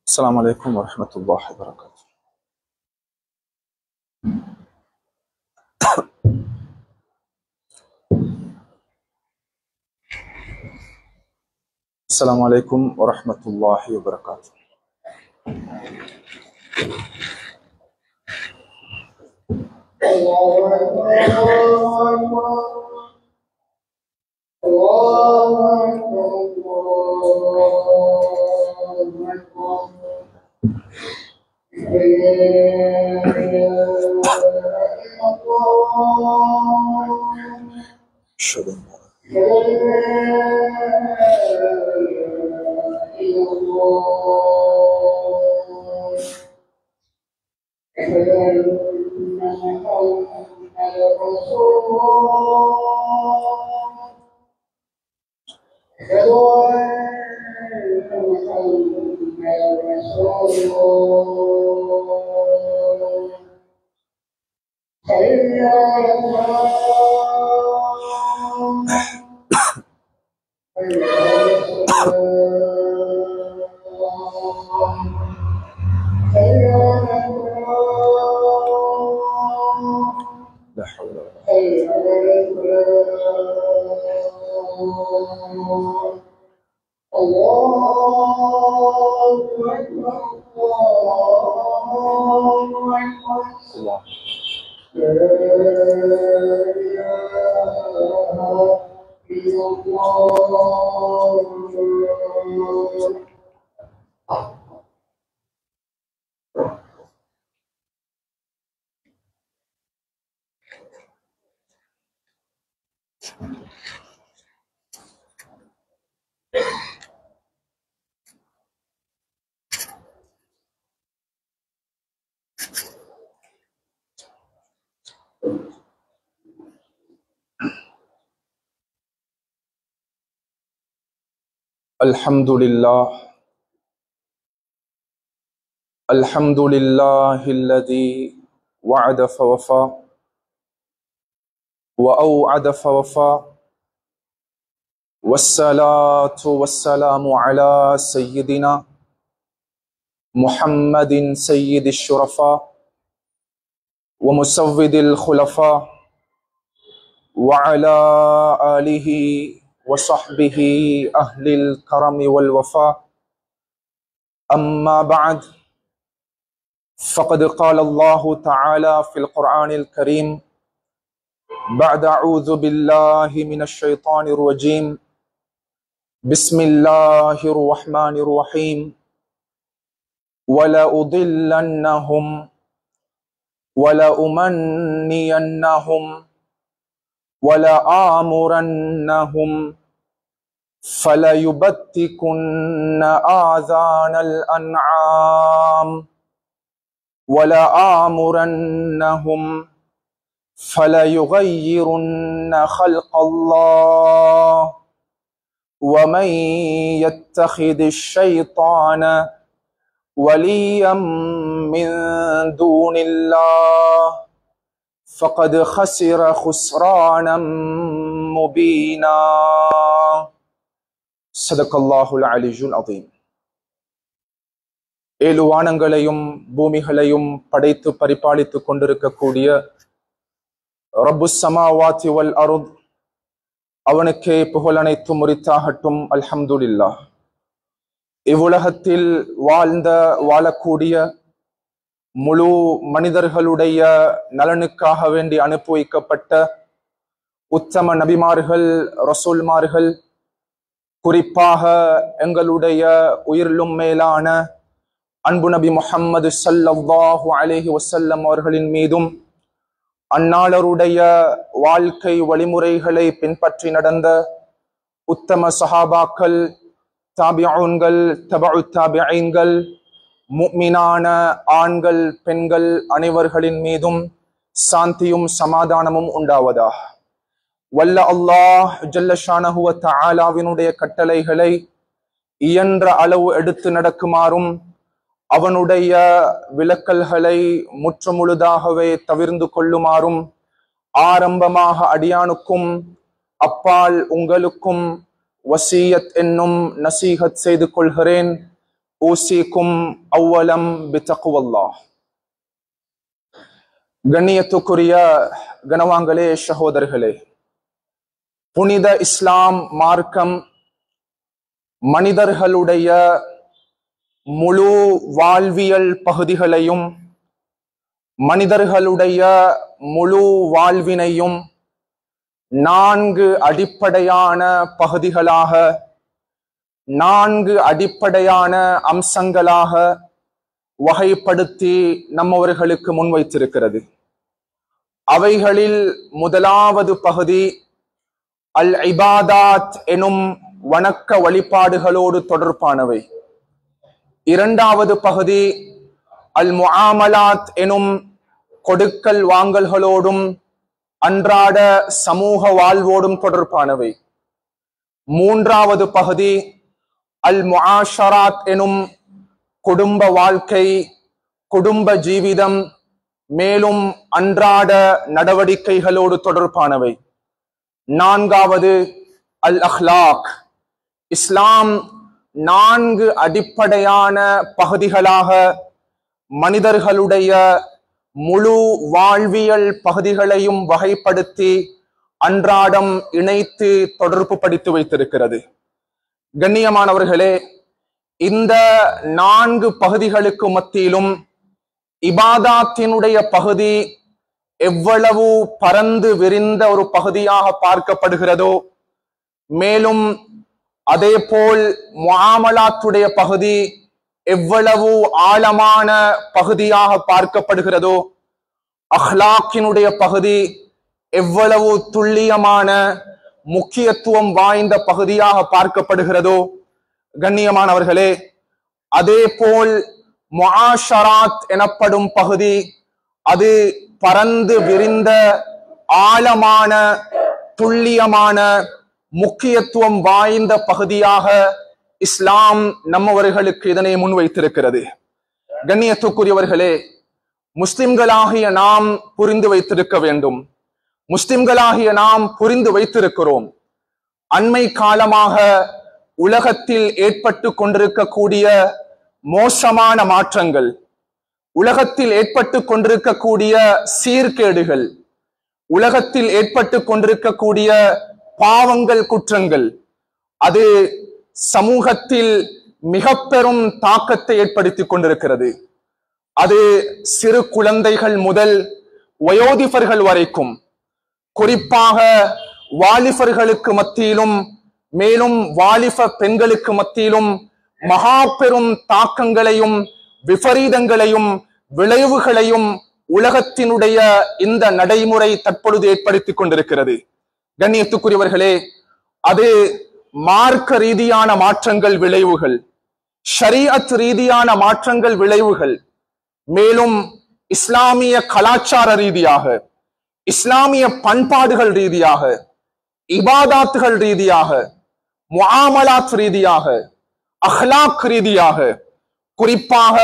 السلام عليكم ورحمة الله وبركاته. السلام عليكم ورحمة الله وبركاته. لا حول ولا الله. الحمد لله الذي وعد فوفى وأوعد فوفى، والصلاة والسلام على سيدنا محمد سيد الشرفاء ومسود الخلفاء وعلى آله وصحبه أهل الكرم والوفاء. أما بعد، فقد قال الله تعالى في القرآن الكريم بعد أعوذ بالله من الشيطان الرجيم بسم الله الرحمن الرحيم ولأضلنهم ولأمنينهم ولآمرنهم فليبتكن آذان الأنعام ولآمرنهم فليغيرن خلق الله ومن يتخذ الشيطان وليا من دون الله فقد خسر خسرانا مبينا. صدق الله العلي العظيم. ஏழு வானங்களையும் பூமிகளையும் படைத்து பரிபாலித்துக் கொண்டிருக்கக்கூடிய ரப்புஸ் ஸமாவாத்தி வல் அர்த், அவனுக்கே புகழ் அனைத்தும் உரித்தாகட்டும். அல்ஹம்துலில்லாஹ். இவ்வுலகத்தில் வாழக்கூடிய முழு மனிதர்களுடைய நலனுக்காக வேண்டி அனுப்பி வைக்கப்பட்ட உத்தம நபிமார்கள், ரசூல்மார்கள், குறிப்பாக எங்களுடைய உயிரிலும் மேலான அன்பு நபி முஹம்மது ஸல்லல்லாஹு அலைஹி வஸல்லம் அவர்களின் மீதும் அந்நாளருடைய வாழ்க்கை வழிமுறைகளை பின்பற்றி நடந்த உத்தம சஹாபாக்கள், தாபிஊன்கள், தபஉ தாபிஈன்கள், முஃமினான ஆண்கள் பெண்கள் அனைவர்களின் மீதும் சாந்தியும் சமாதானமும் உண்டாவதாக. வல்ல அல்லாஹ் ஜல்ல ஷானஹு வ தஆலாவினுடைய கட்டளைகளை இயன்ற அளவு எடுத்து நடக்குமாறும் அவனுடைய விலக்கல்களை முற்றுமுழுதாகவே தவிர்ந்து கொள்ளுமாறும் ஆரம்பமாக அடியானுக்கும் அப்பால் உங்களுக்கும் வசியத் என்னும் நசீஹத் செய்து கொள்கிறேன். ஊசிக்கும் அவ்வலம் பித்தக்வல்லாஹ். கண்ணியத்துக்குரிய கனவான்களே, சகோதரர்களே, புனித இஸ்லாம் மார்க்கம் மனிதர்களுடைய முழு வாழ்வியல் பகுதிகளையும் மனிதர்களுடைய முழு வாழ்வினையும் 4 அடிப்படையான பகுதிகளாக, 4 அடிப்படையான அம்சங்களாக வகைப்படுத்தி நம்மவர்களுக்கு முன்வைத்திருக்கிறது. அவைகளில் முதலாவது பகுதி அல் இபாதாத் எனும் வணக்க வழிபாடுகளோடு தொடர்பானவை. இரண்டாவது பகுதி அல் முஆமலாத் எனும் கொடுக்கல் வாங்கல்களோடும் அன்றாட சமூக வாழ்வோடும் தொடர்பானவை. மூன்றாவது பகுதி அல் முஆஷராத் எனும் குடும்ப வாழ்க்கை, குடும்ப ஜீவிதம், மேலும் அன்றாட நடவடிக்கைகளோடு தொடர்பானவை. நான்காவது அல் அஹ்லாக். இஸ்லாம் 4 அடிப்படையான பகுதிகளாக மனிதர்களுடைய முழு வாழ்வியல் பகுதிகளையும் வகைப்படுத்தி அன்றாடம் இணைத்து தொடர்பு படுத்தி வைத்திருக்கிறது. கண்ணியமானவர்களே, இந்த 4 பகுதிகளுக்கு மத்தியிலும் இபாதாத்தினுடைய பகுதி எவ்வளவு பரந்து விரிந்த ஒரு பகுதியாக பார்க்கப்படுகிறதோ, மேலும் அதே போல் முஆமலாத்துடைய பகுதி எவ்வளவு ஆழமான பகுதியாக பார்க்கப்படுகிறதோ, அஹ்லாக்கினுடைய பகுதி எவ்வளவு துல்லியமான முக்கியத்துவம் வாய்ந்த பகுதியாக பார்க்கப்படுகிறதோ, கண்ணியமானவர்களே, அதே போல் முஆஷராத் எனப்படும் பகுதி அது பரந்து விரிந்த ஆழமான துல்லியமான முக்கியத்துவம் வாய்ந்த பகுதியாக இஸ்லாம் நம்மவர்களுக்கு இதனை முன்வைத்திருக்கிறது. கண்ணியத்துக்குரியவர்களே, முஸ்லிம்களாகிய நாம் புரிந்து வைத்திருக்க வேண்டும். முஸ்லிம்களாகிய நாம் புரிந்து வைத்திருக்கிறோம். அண்மை காலமாக உலகத்தில் ஏற்பட்டு கொண்டிருக்கக்கூடிய மோசமான மாற்றங்கள், உலகத்தில் ஏற்பட்டு கொண்டிருக்கக்கூடிய சீர்கேடுகள், உலகத்தில் ஏற்பட்டு கொண்டிருக்கக்கூடிய பாவங்கள், குற்றங்கள், அது சமூகத்தில் மிக பெரும் தாக்கத்தை ஏற்படுத்தி கொண்டிருக்கிறது. அது சிறு குழந்தைகள் முதல் வயோதிபர்கள் வரைக்கும், குறிப்பாக வாலிபர்களுக்கு மத்தியிலும் மேலும் வாலிப பெண்களுக்கு மத்தியிலும் மகா பெரும் தாக்கங்களையும் விபரீதங்களையும் விளைவுகளையும் உலகத்தினுடைய இந்த நடைமுறை தற்பொழுது ஏற்படுத்தி கொண்டிருக்கிறது. கண்ணியத்துக்குரியவர்களே, அது மார்க்க ரீதியான மாற்றங்கள் விளைவுகள், ஷரீஅத் ரீதியான மாற்றங்கள் விளைவுகள், மேலும் இஸ்லாமிய கலாச்சார ரீதியாக, இஸ்லாமிய பண்பாடுகள் ரீதியாக, இபாதாத்துகள் ரீதியாக, முஆமலாத் ரீதியாக, அஹ்லாக் ரீதியாக, குறிப்பாக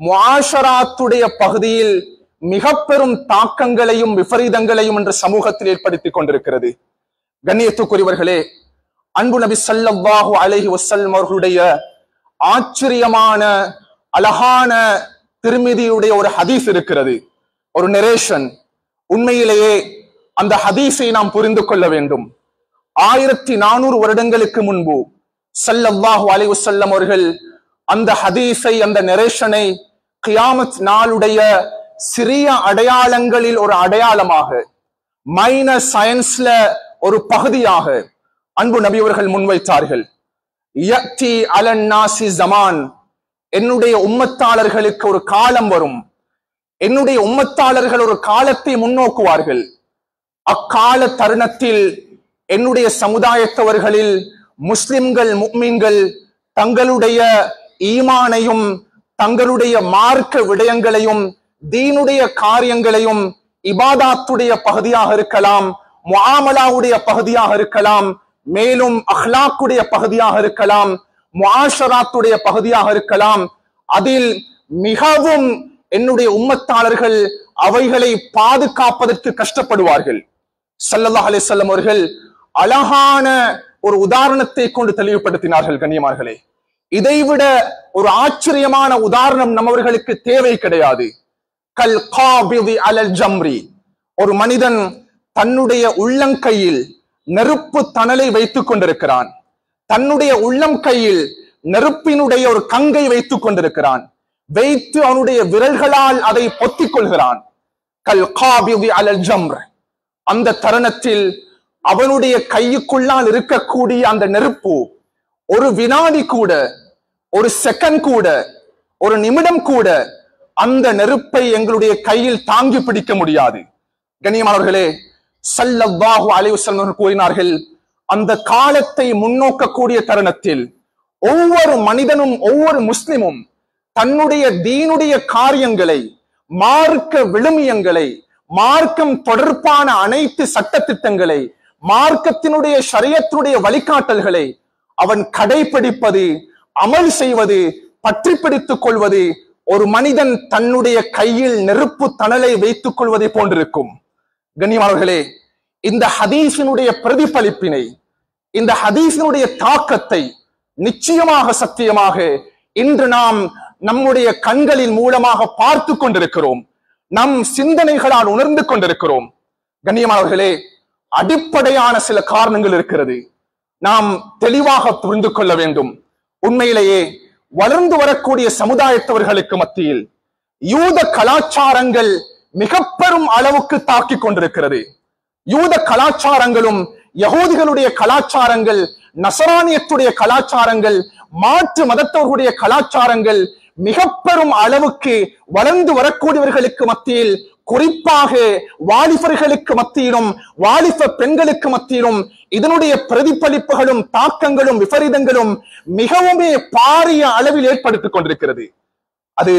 முஆஷராத்துடைய பகுதியில் மிக பெரும் தாக்கங்களையும் விபரீதங்களையும் என்ற சமூகத்தில் ஏற்படுத்தி கொண்டிருக்கிறது. கண்ணியத்துக்குரியவர்களே, அன்பு நபி ஸல்லல்லாஹு அலைஹி வஸல்லம் அவர்களுடைய ஆச்சரியமான அழகான திருமிதியுடைய ஒரு ஹதீஸ் இருக்கிறது, ஒரு நரேஷன். உண்மையிலேயே அந்த ஹதீஸை நாம் புரிந்து கொள்ள வேண்டும். 1400 வருடங்களுக்கு முன்பு ஸல்லல்லாஹு அலைஹி வஸல்லம் அவர்கள் அந்த ஹதீஸை, அந்த நரேஷனை கியாமத் நாளுடைய சிறிய அடையாளங்களில் ஒரு அடையாளமாக, மைனர் சயின்ஸ்ல ஒரு பகுதியாக அன்பு நபி அவர்கள் முன்வைத்தார்கள். யக்தி அலன் நாசி ஜமான், என்னுடைய உம்மத்தாளர்களுக்கு ஒரு காலம் வரும், என்னுடைய உம்மத்தாளர்கள் ஒரு காலத்தை முன்னோக்குவார்கள். அக்கால தருணத்தில் என்னுடைய சமுதாயத்தவர்களில் முஸ்லிம்கள், முஃமின்கள் தங்களுடைய ஈமானையும் தங்களுடைய மார்க்க விடயங்களையும் தீனுடைய காரியங்களையும் இபாதாத்துடைய பகுதியாக இருக்கலாம், முஆமலாவுடைய பகுதியாக இருக்கலாம், மேலும் அஹ்லாக்குடைய பகுதியாக இருக்கலாம், முஆஷராத்துடைய பகுதியாக இருக்கலாம், அதில் மிகவும் என்னுடைய உம்மத்தாளர்கள் அவைகளை பாதுகாப்பதற்கு கஷ்டப்படுவார்கள். ஸல்லல்லாஹு அலைஹி வஸல்லம் அவர்கள் அழகான ஒரு உதாரணத்தை கொண்டு தெளிவுபடுத்தினார்கள் கண்ணியமார்களே. இதைவிட ஒரு ஆச்சரியமான உதாரணம் நம்மவர்களுக்கு தேவை கிடையாது. கல் காபிதி அலல் ஜம்ரி, ஒரு மனிதன் தன்னுடைய உள்ளங்கையில் நெருப்பு தணலை வைத்துக் கொண்டிருக்கிறான். தன்னுடைய உள்ளம் கையில் நெருப்பினுடைய ஒரு கங்கை வைத்துக் கொண்டிருக்கிறான். வைத்து அவனுடைய விரல்களால் அதை பொத்திக் கொள்கிறான். கல் காபிதி அலல் ஜம்ர், அந்த தருணத்தில் அவனுடைய கையுக்குள்ளால் இருக்கக்கூடிய அந்த நெருப்பு ஒரு வினாடி கூட, ஒரு செகண்ட் கூட, ஒரு நிமிடம் கூட அந்த நெருப்பை எங்களுடைய கையில் தாங்கி பிடிக்க முடியாது. கண்ணியமானவர்களே, ஸல்லல்லாஹு அலைஹி வஸல்லம் கூறினார்கள், அந்த காலத்தை முன்னோக்கக்கூடிய தருணத்தில் ஒவ்வொரு மனிதனும், ஒவ்வொரு முஸ்லிமும் தன்னுடைய தீனுடைய காரியங்களை, மார்க்க விழுமியங்களை, மார்க்கம் தொடர்பான அனைத்து சட்டத்திட்டங்களை, மார்க்கத்தினுடைய ஷரியத்தினுடைய வழிகாட்டல்களை அவன் கடைபிடிப்பது, அமல் செய்வது, பற்றி பிடித்துக் கொள்வது ஒரு மனிதன் தன்னுடைய கையில் நெருப்பு தணலை வைத்துக் கொள்வதை போன்றிருக்கும். கண்ணியமானவர்களே, இந்த ஹதீஸினுடைய பிரதிபலிப்பினை, இந்த ஹதீஸினுடைய தாக்கத்தை நிச்சயமாக சத்தியமாக இன்று நாம் நம்முடைய கண்களின் மூலமாக பார்த்து கொண்டிருக்கிறோம், நம் சிந்தனைகளால் உணர்ந்து கொண்டிருக்கிறோம். கண்ணியமானவர்களே, அடிப்படையான சில காரணங்கள் இருக்கிறது, நாம் தெளிவாக புரிந்து கொள்ள வேண்டும். உண்மையிலேயே வளர்ந்து வரக்கூடிய சமுதாயத்தவர்களுக்கு மத்தியில் யூத கலாச்சாரங்கள் மிக பெரும் அளவுக்கு தாக்கிக் கொண்டிருக்கிறது. யூத கலாச்சாரங்களும் யகூதிகளுடைய கலாச்சாரங்கள், நசரானியத்துடைய கலாச்சாரங்கள், மாற்று மதத்தவர்களுடைய கலாச்சாரங்கள் மிக பெரும் அளவுக்கு வளர்ந்து வரக்கூடியவர்களுக்கு மத்தியில், குறிப்பாக வாலிபர்களுக்கு மத்தியிலும் வாலிப பெண்களுக்கு மத்தியிலும் இதனுடைய பிரதிபலிப்புகளும் தாக்கங்களும் விபரீதங்களும் மிகவுமே பாரிய அளவில் ஏற்படுத்திக் கொண்டிருக்கிறது. அது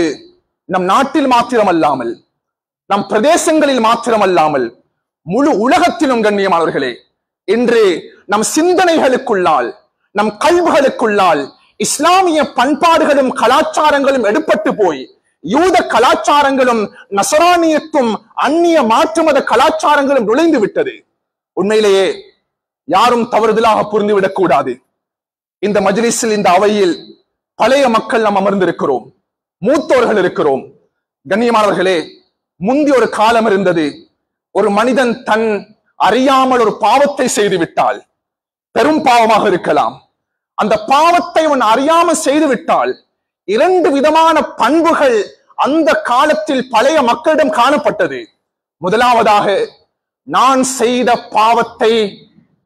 நம் நாட்டில் மாத்திரமல்லாமல், நம் பிரதேசங்களில் மாத்திரமல்லாமல், முழு உலகத்திலும் கண்ணியமானவர்களே, இன்று நம் சிந்தனைகளுக்குள்ளால், நம் கல்விகளுக்குள்ளால் இஸ்லாமிய பண்பாடுகளும் கலாச்சாரங்களும் எடுப்பட்டு போய் யூத கலாச்சாரங்களும் நசரானியத்தும் அந்நிய மாற்று மத கலாச்சாரங்களும் நுழைந்து விட்டது. உண்மையிலேயே யாரும் தவறுதலாக புரிந்துவிடக் கூடாது. இந்த மஜ்லிஸில், இந்த அவையில் பழைய மக்கள் நாம் அமர்ந்திருக்கிறோம், மூத்தோர்கள் இருக்கிறோம். கண்ணியமானவர்களே, முந்தி ஒரு காலம் இருந்தது, ஒரு மனிதன் தன் அறியாமல் ஒரு பாவத்தை செய்து விட்டால், பெரும் பாவமாக இருக்கலாம், அந்த பாவத்தை அவன் அறியாமல் செய்து விட்டால் இரண்டு விதமான பண்புகள் அந்த காலத்தில் பழைய மக்களிடம் காணப்பட்டது. முதலாவதாக, நான் செய்த பாவத்தை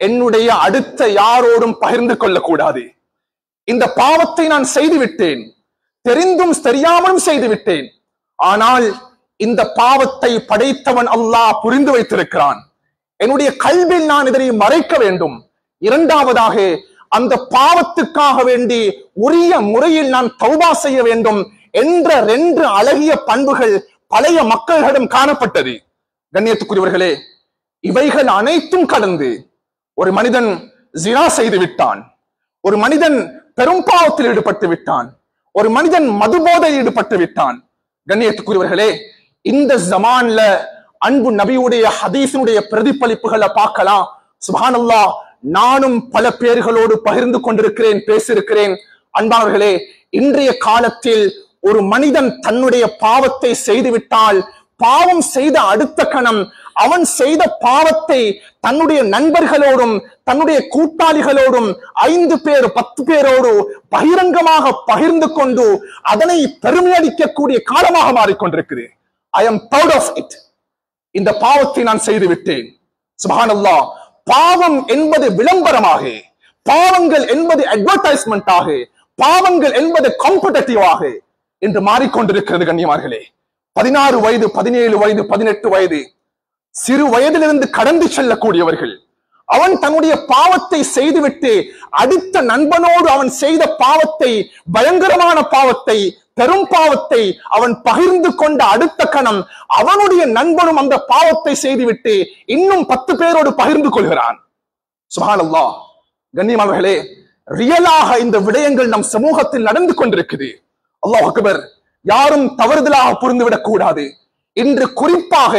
என்னுடைய அடுத்த யாரோடும் பகிர்ந்து கொள்ளக்கூடாது. இந்த பாவத்தை நான் செய்து விட்டேன், தெரிந்தும் தெரியாமலும் செய்து விட்டேன், ஆனால் இந்த பாவத்தை படைத்தவன் அல்லாஹ் புரிந்து வைத்திருக்கிறான், என்னுடைய கல்வியில் நான் இதனை மறைக்க வேண்டும். இரண்டாவதாக, அந்த பாவத்துக்காக வேண்டி உரிய முறையில் நான் தௌபா செய்ய வேண்டும் என்ற ரெண்டு அழகிய பண்புகள் பழைய மக்களிடம் காணப்பட்டது. கண்ணியத்துக்குரியவர்களே, இவைகள் அனைத்தும் கடந்து ஒரு மனிதன் ஜினா செய்து விட்டான், ஒரு மனிதன் பெரும் பாவத்தில் ஈடுபட்டு விட்டான், ஒரு மனிதன் மதுபோதையில் ஈடுபட்டு விட்டான். கண்ணியத்துக்குரியவர்களே, இந்த ஜமான்ல அன்பு நபியுடைய ஹதீஸினுடைய பிரதிபலிப்புகளை பார்க்கலாம். சுப்ஹானல்லாஹ், நானும் பல பேர்களோடு பகிர்ந்து கொண்டிருக்கிறேன், பேசியிருக்கிறேன். அன்பானவர்களே, இன்றைய காலத்தில் ஒரு மனிதன் தன்னுடைய பாவத்தை செய்துவிட்டால், பாவம் செய்த அடுத்த கணம் அவன் செய்த பாவத்தை தன்னுடைய நண்பர்களோடும் தன்னுடைய கூட்டாளிகளோடும் 5 பேர் 10 பேரோடு பகிரங்கமாக பகிர்ந்து கொண்டு அதனை பெருமையடிக்கக்கூடிய காலமாக மாறிக்கொண்டிருக்கிறது. I am proud of it. இந்த பாவத்தை நான் செய்து விட்டேன். சுப்ஹானல்லாஹ், பாவம் என்பது விளம்பரமாக, பாவங்கள் என்பது அட்வர்டைஸ்மெண்டாக, பாவங்கள் என்பது காம்படிட்டிவாக என்று மாறிக்கொண்டிருக்கிறது. கண்ணியமார்களே, 16 வயது 17 வயது 18 வயது சிறு வயதிலிருந்து கடந்து செல்லக்கூடியவர்கள், அவன் தன்னுடைய பாவத்தை செய்துவிட்டு அடுத்த நண்பனோடு அவன் செய்த பாவத்தை, பயங்கரமான பாவத்தை, பெரும் பாவத்தை அவன் பகிர்ந்து கொண்ட அடுத்த கணம் அவனுடைய நண்பனும் அந்த பாவத்தை செய்துவிட்டு இன்னும் 10 பேரோடு பகிர்ந்து கொள்கிறான். சுப்ஹானல்லாஹ், கண்ணியமானவர்களே, ரியலாக இந்த விடயங்கள் நம் சமூகத்தில் நடந்து கொண்டிருக்குது. அல்லாஹ் அக்பர். யாரும் தவறுதலாக புரிந்துவிடக் கூடாது. இன்று குறிப்பாக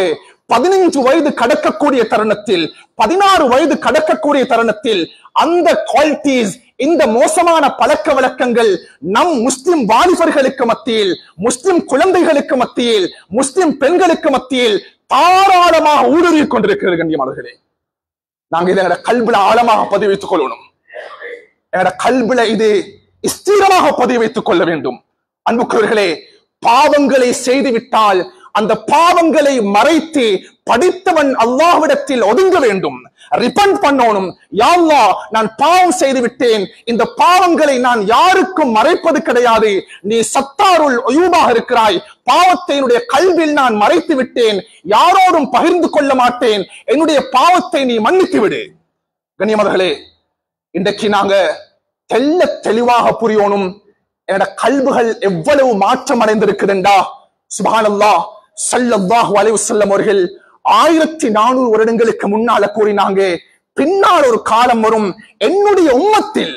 15 வயது கடக்கக்கூடிய தருணத்தில், 16 வயது கடக்கக்கூடிய தருணத்தில் அந்த குவாலிட்டிஸ், இந்த மோசமான பழக்க வழக்கங்கள் நம் முஸ்லிம் வாலிபர்களுக்கு மத்தியில், முஸ்லிம் குழந்தைகளுக்கு மத்தியில், முஸ்லிம் பெண்களுக்கு மத்தியில் தாராளமாக ஊடுருவிக் கொண்டிருக்கிறது. கண்ணியமானவர்களே, நாங்க இதை எங்களோட கல்வில ஆழமாக பதிவு வைத்துக் கொள்ளணும். எங்களோட கல்வில இது ஸ்திரமாக பதிவு வைத்துக் கொள்ள வேண்டும். அன்புக்குரியவர்களே, பாவங்களை செய்துவிட்டால் அந்த பாவங்களை மறைத்து படித்தவன் அல்லாஹ்விடத்தில் ஒதுங்க வேண்டும், ரிபண்ட் பண்ணணும். யா அல்லாஹ், நான் பாவம் செய்து விட்டேன், இந்த பாவங்களை நான் யாருக்கும் மறைப்பது கிடையாது, நீ சத்தாருல் உயூபாக இருக்கிறாய், பாவத்தை என்னுடைய கல்வியில் நான் மறைத்து விட்டேன், யாரோடும் பகிர்ந்து கொள்ள மாட்டேன், என்னுடைய பாவத்தை நீ மன்னித்து விடு. கண்ணியமானவர்களே, இன்றைக்கு நாங்க தெளிவாக புரியணும், என்னோட கல்விகள் எவ்வளவு மாற்றம் அடைந்திருக்குதுண்டா. சுப்ஹானல்லாஹ், ஸல்லல்லாஹு அலைஹி வஸல்லம் அவர்கள் 1400 வருடங்களுக்கு முன்னால கூறினாங்க, பின்னால் ஒரு காலம் வரும், என்னுடைய உம்மத்தில்,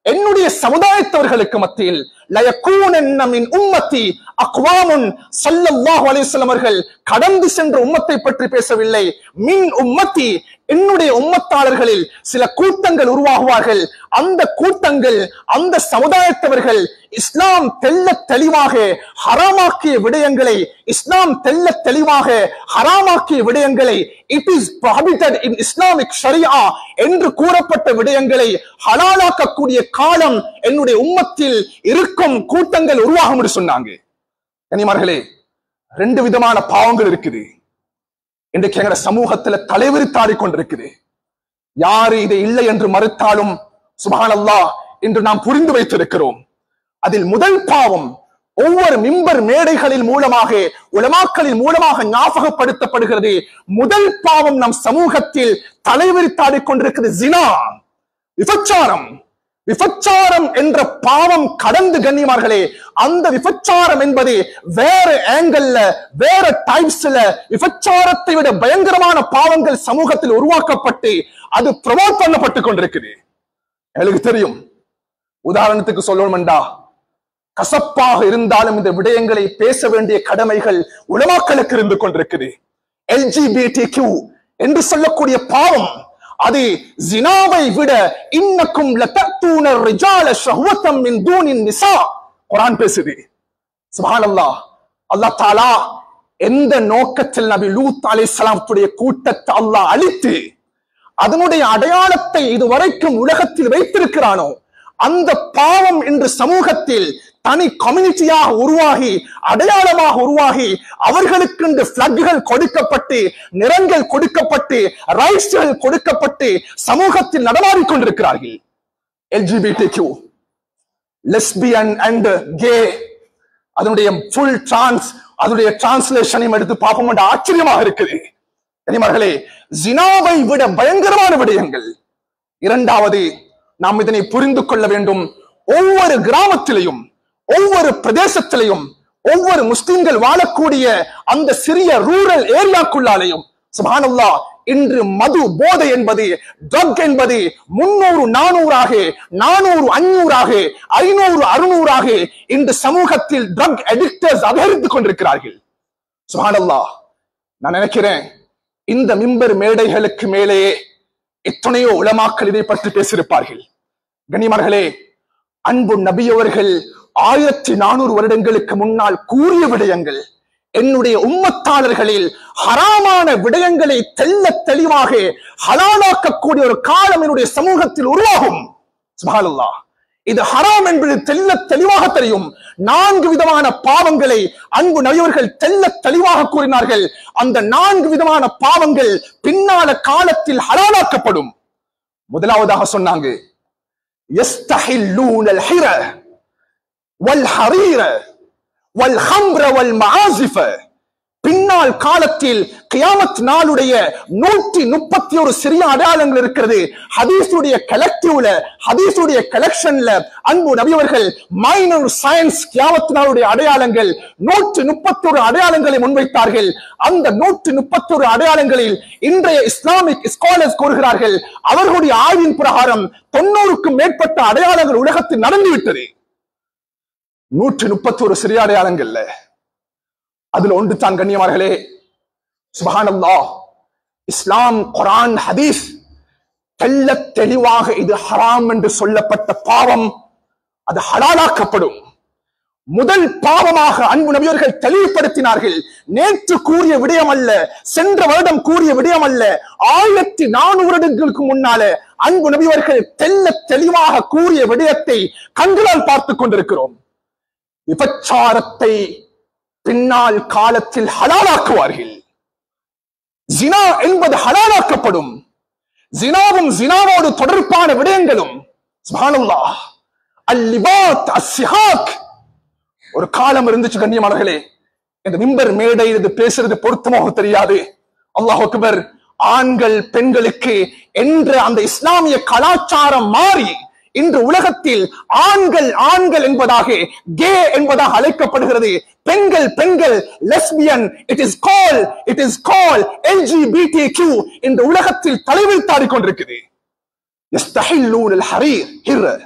என்னுடைய சமுதாயத்தவர்களுக்கு மத்தியில் லயகூனன்ன மின் உம்மத்தி அக்வாமுன். ஸல்லல்லாஹு அலைஹி வஸல்லம் அவர்கள் கடந்து சென்ற உம்மத்தை பற்றி பேசவில்லை, மின் உம்மத்தி, என்னுடைய உம்மத்தாளர்களில் சில கூட்டங்கள் உருவாகுவார்கள். அந்த கூட்டங்கள், அந்த சமுதாயத்தவர்கள் இஸ்லாம் தெல்ல தெளிவாக ஹராமாக்கிய விடயங்களை, இஸ்லாம் தெல்ல தெளிவாக ஹராமாக்கிய விடயங்களை, it is prohibited in Islamic Sharia என்று கூறப்பட்ட விடயங்களை ஹலாலாக்கக்கூடிய காலம் என்னுடைய உம்மத்தில் இருக்கும் கூட்டங்கள் உருவாகும் என்று சொன்னாங்க. கண்ணியமானவர்களே, 2 விதமான பாவங்கள் இருக்குது இன்றைக்கு எங்க சமூகத்துல தலைவிரித்தாடி கொண்டிருக்குது. யாரு இதை இல்லை என்று மறுத்தாலும் சுப்ஹானல்லாஹ் என்று நாம் புரிந்து வைத்திருக்கிறோம். அதில் முதல் பாவம் ஒவ்வொரு மிம்பர் மேடைகளின் மூலமாக, உலமாக்களின் மூலமாக ஞாபகப்படுத்தப்படுகிறது. முதல் பாவம் நம் சமூகத்தில் தலைவிரித்தாடி கொண்டிருக்கிறது ஜினா, விபச்சாரம். விபச்சாரம் என்ற பாவம் கடந்து, கண்ணியமார்களே, அந்த விபச்சாரம் என்பது வேற ஆங்கிள், வேற டைப்ஸ்ல விபச்சாரத்தை விட பயங்கரமான பாவங்கள் சமூகத்தில் உருவாக்கப்பட்டு அது ப்ரமோட் பண்ணப்பட்டு கொண்டிருக்குது. எனக்கு தெரியும், உதாரணத்துக்கு சொல்லணும்டா, கசப்பாக இருந்தாலும் இந்த விடயங்களை பேச வேண்டிய கடமைகள் உலமாக்களுக்கு இருந்து கொண்டிருக்குது. LGBTQ என்று சொல்லக்கூடிய பாவம், அது ஜினாவை விட இன்னக்கும் லதத்தூன ரிஜால ஷஹ்வத்தம் மின் தூனின் நிசா குர்ஆன் பேசுது. சுப்ஹானல்லாஹ், அல்லாஹ் தஆலா எந்த நோக்கத்தில் நபி லூத் அலைஹிஸ்ஸலாமுடைய கூட்டத்தை அல்லாஹ் அழித்து அதனுடைய அடையாளத்தை இதுவரைக்கும் உலகத்தில் வைத்திருக்கிறானோ, அந்த பாவம் இன்று சமூகத்தில் தனி கம்யூனிட்டியாக உருவாகி, அடையாளமாக உருவாகி, அவர்களுக்கு இந்த பிளக்குகள் கொடுக்கப்பட்டு, நிறங்கள் கொடுக்கப்பட்டு, ரைட்ஸ்கள் கொடுக்கப்பட்டு சமூகத்தில் நடமாடிக் கொண்டிருக்கிறார்கள். LGBTQ, லெஸ்பியன் அண்ட் கே, அதனுடைய ஃபுல் அதனுடைய டிரான்ஸ்லேஷனையும் எடுத்து பார்ப்போம் என்ற ஆச்சரியமாக இருக்குது. கனிமர்களே, ஜினாவை விட பயங்கரமான விடயங்கள். இரண்டாவது, நாம் இதனை புரிந்து கொள்ள வேண்டும். ஒவ்வொரு கிராமத்திலையும், ஒவ்வொரு பிரதேசத்திலையும், ஒவ்வொரு முஸ்லிம்கள் வாழக்கூடிய அந்த சிறிய ரூரல் ஏரியாக்குள்ளாலையும் சுப்ஹானல்லாஹ் இன்று மது போதை என்பது, ட்ரக் என்பது 300 400ஆக, 400 500ஆக, 500 600ஆக இன்று சமூகத்தில் ட்ரக் அடிக்டர்ஸ் அதிகரித்துக் கொண்டிருக்கிறார்கள். சுப்ஹானல்லாஹ், நான் நினைக்கிறேன் இந்த மிம்பர் மேடைகளுக்கு மேலே எத்தனையோ உலமாக்கள் இதை பற்றி பேசியிருப்பார்கள். கண்ணியமானவர்களே, அன்பு நபி அவர்கள் 1400 வருடங்களுக்கு முன்னால் கூறிய விடயங்கள், என்னுடைய உம்மத்தாளர்களில் ஹராமான விடயங்களை தெல்ல தெளிவாக ஹலாலாக்கக்கூடிய ஒரு காலம் என்னுடைய சமூகத்தில் உருவாகும். சுப்ஹானல்லாஹ், இது ஹராம் என்பது தெல்ல தெளிவாக தெரியும். 4 விதமான பாவங்களை அன்பு நபியவர்கள் தெல்ல தெளிவாக கூறினார்கள். அந்த 4 விதமான பாவங்கள் பின்னால காலத்தில் ஹலாலாக்கப்படும். முதலாவதாக சொன்னாங்க, யஸ்தஹில்லூனல் ஹிர வல் ஹரீர வல் ஹம்ர வல் மஆசிஃப. பின்னால் காலத்தில் கியாமத் நாளுடைய 131 சிறிய அடையாளங்கள் இருக்கிறது. ஹதீஸுடைய கலெக்டிவ்ல, ஹதீஸுடைய கலெக்ஷன்ல அன்பு நபியவர்கள் மைனர் சயின்ஸ் கியாமத் நாளுடைய அடையாளங்கள் 131 அடையாளங்களை முன்வைத்தார்கள். அந்த 131 அடையாளங்களில் இன்றைய இஸ்லாமிக் ஸ்காலர்ஸ் கூறுகிறார்கள், அவர்களுடைய ஆய்வின் பிரகாரம் 90க்கும் மேற்பட்ட அடையாளங்கள் உலகத்தில் நடந்துவிட்டது. 131 சிறிய அடையாளங்கள்ல அதுல ஒன்று தான் கண்ணியமார்களே, சுப்ஹானல்லாஹ். இஸ்லாம், குர்ஆன், ஹதீஸ் தெள்ள தெளிவாக இது ஹராம் என்று சொல்லப்பட்ட பாவம் அது ஹலாலாக்கப்படும். முதல் பாவமாக அன்பு நபியர்கள் தெளிவுபடுத்தினார்கள். நேற்று கூறிய விடயம் அல்ல, சென்ற வருடம் கூறிய விடயம் அல்ல, 1400 வருடங்களுக்கு முன்னால அன்பு நபியர்கள் தெள்ள தெளிவாக கூறிய விடயத்தை கண்களால் பார்த்துக் கொண்டிருக்கிறோம். விபச்சாரத்தை பின்னால் காலத்தில் ஹலாலாக்குவார்கள். ஜினா என்பது ஹலாலாக்கப்படும். ஜினாவும் ஜினாவோடு தொடர்பான விடயங்களும் சுப்ஹானல்லாஹ். அல்-லிவாத், அஸ்-சிஹாக் ஒரு காலம் இருந்துச்சு கண்ணியமானவர்களே. இந்த மிம்பர் மேடையில் இது பேசுறது பொருத்தமாக தெரியாது. அல்லாஹ் அக்பர். ஆண்கள் பெண்களுக்கு என்ற அந்த இஸ்லாமிய கலாச்சாரம் மாறி இன்று உலகத்தில் ஆண்கள் ஆண்கள் என்பதாக, கே என்பதாக அழைக்கப்படுகிறது. பெண்கள் பெண்கள், lesbian, it is call LGBTQ இந்த உலகத்தில் தலைவிரித்தாடிக் கொண்டிருக்குது. யஸ்தஹில்லூனல் ஹரீர்,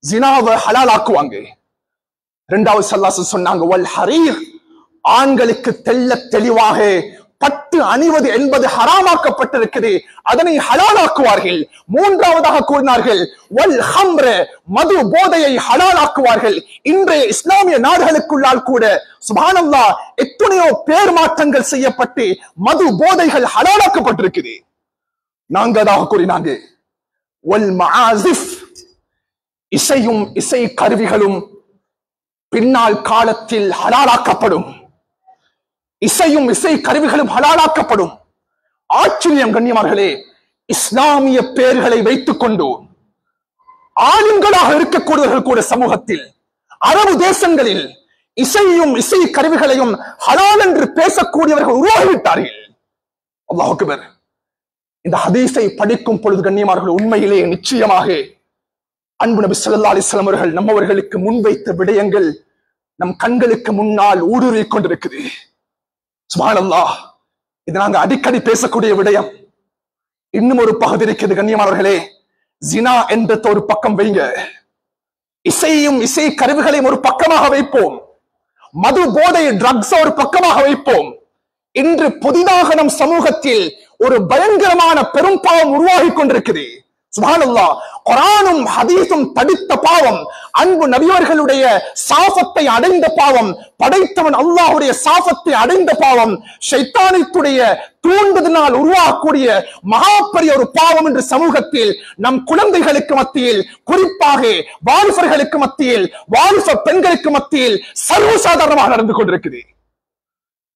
ஜினாவை ஹலாலாக்குவாங்க. இரண்டாவது ஸல்லல்லாஹு சொன்னாங்க, வல் ஹரீர், ஆண்களுக்கு தெள்ள தெளிவாக பட்டு அணிவது என்பது ஹராமாக்கப்பட்டிருக்கிறது, அதனை ஹலாலாக்குவார்கள். மூன்றாவதாக கூறினார்கள், வல் ஹம்ர, மது போதையை ஹலாலாக்குவார்கள். இன்றைய இஸ்லாமிய நாடுகளுக்குள்ளால் கூட சுப்ஹானல்லாஹ் எத்தனையோ பேர் மாற்றங்கள் செய்யப்பட்டு மது போதைகள் ஹலாலாக்கப்பட்டிருக்கிறது. நான்காவதாக கூறினாங்க, வல் மஆசிஃப், இசையும் இசை கருவிகளும் பின்னால் காலத்தில் ஹலாலாக்கப்படும். இசையும் இசை கருவிகளும் ஹலாலாக்கப்படும். ஆச்சரியம் கண்ணியமார்களே, இஸ்லாமிய பெயர்களை வைத்துக் கொண்டு ஆளுங்களாக இருக்கக்கூடியவர்கள் கூட சமூகத்தில் அரபு தேசங்களில் இசையும் இசை கருவிகளையும் ஹலால் என்று பேசக்கூடியவர்கள் உருவாகிவிட்டார்கள். அல்லாஹ் அக்பர். இந்த ஹதீஸை படிக்கும் பொழுது கண்ணியமார்கள் உண்மையிலே நிச்சயமாக அன்பு நபி ஸல்லல்லாஹு அலைஹி வஸல்லம் அவர்கள் நம்மவர்களுக்கு முன்வைத்த விடயங்கள் நம் கண்களுக்கு முன்னால் ஊடுருவிக் கொண்டிருக்குது. சுப்ஹானல்லாஹ். இது நாங்க அடிக்கடி பேசக்கூடிய விடயம். இன்னும் ஒரு பகுதி இருக்குது கண்ணியமானவர்களே. ஜினா என்ற ஒரு பக்கம் வைங்க, இசையும் இசை கருவிகளையும் ஒரு பக்கமாக வைப்போம், மது போதை ட்ரக்ஸ் ஒரு பக்கமாக வைப்போம். இன்று புதிதாக நம் சமூகத்தில் ஒரு பயங்கரமான பெரும் பாவம் உருவாகி கொண்டிருக்குது. சுப்ஹானல்லாஹ். குர்ஆனும் ஹதீஸும் தடுத்த பாவம், அன்பு நபியவர்களுடைய சாபத்தை அடைந்த பாவம், படைத்தவன் அல்லாஹ்வுடைய சாபத்தை அடைந்த பாவம், ஷைத்தானித்துடைய தூண்டுதலினால் உருவாகக்கூடிய மகாபெரிய ஒரு பாவம் என்று சமூகத்தில் நம் குழந்தைகளுக்கு மத்தியில், குறிப்பாக வாலிபர்களுக்கு மத்தியில், வாலிப பெண்களுக்கு மத்தியில் சர்வசாதாரணமாக நடந்து கொண்டிருக்குது.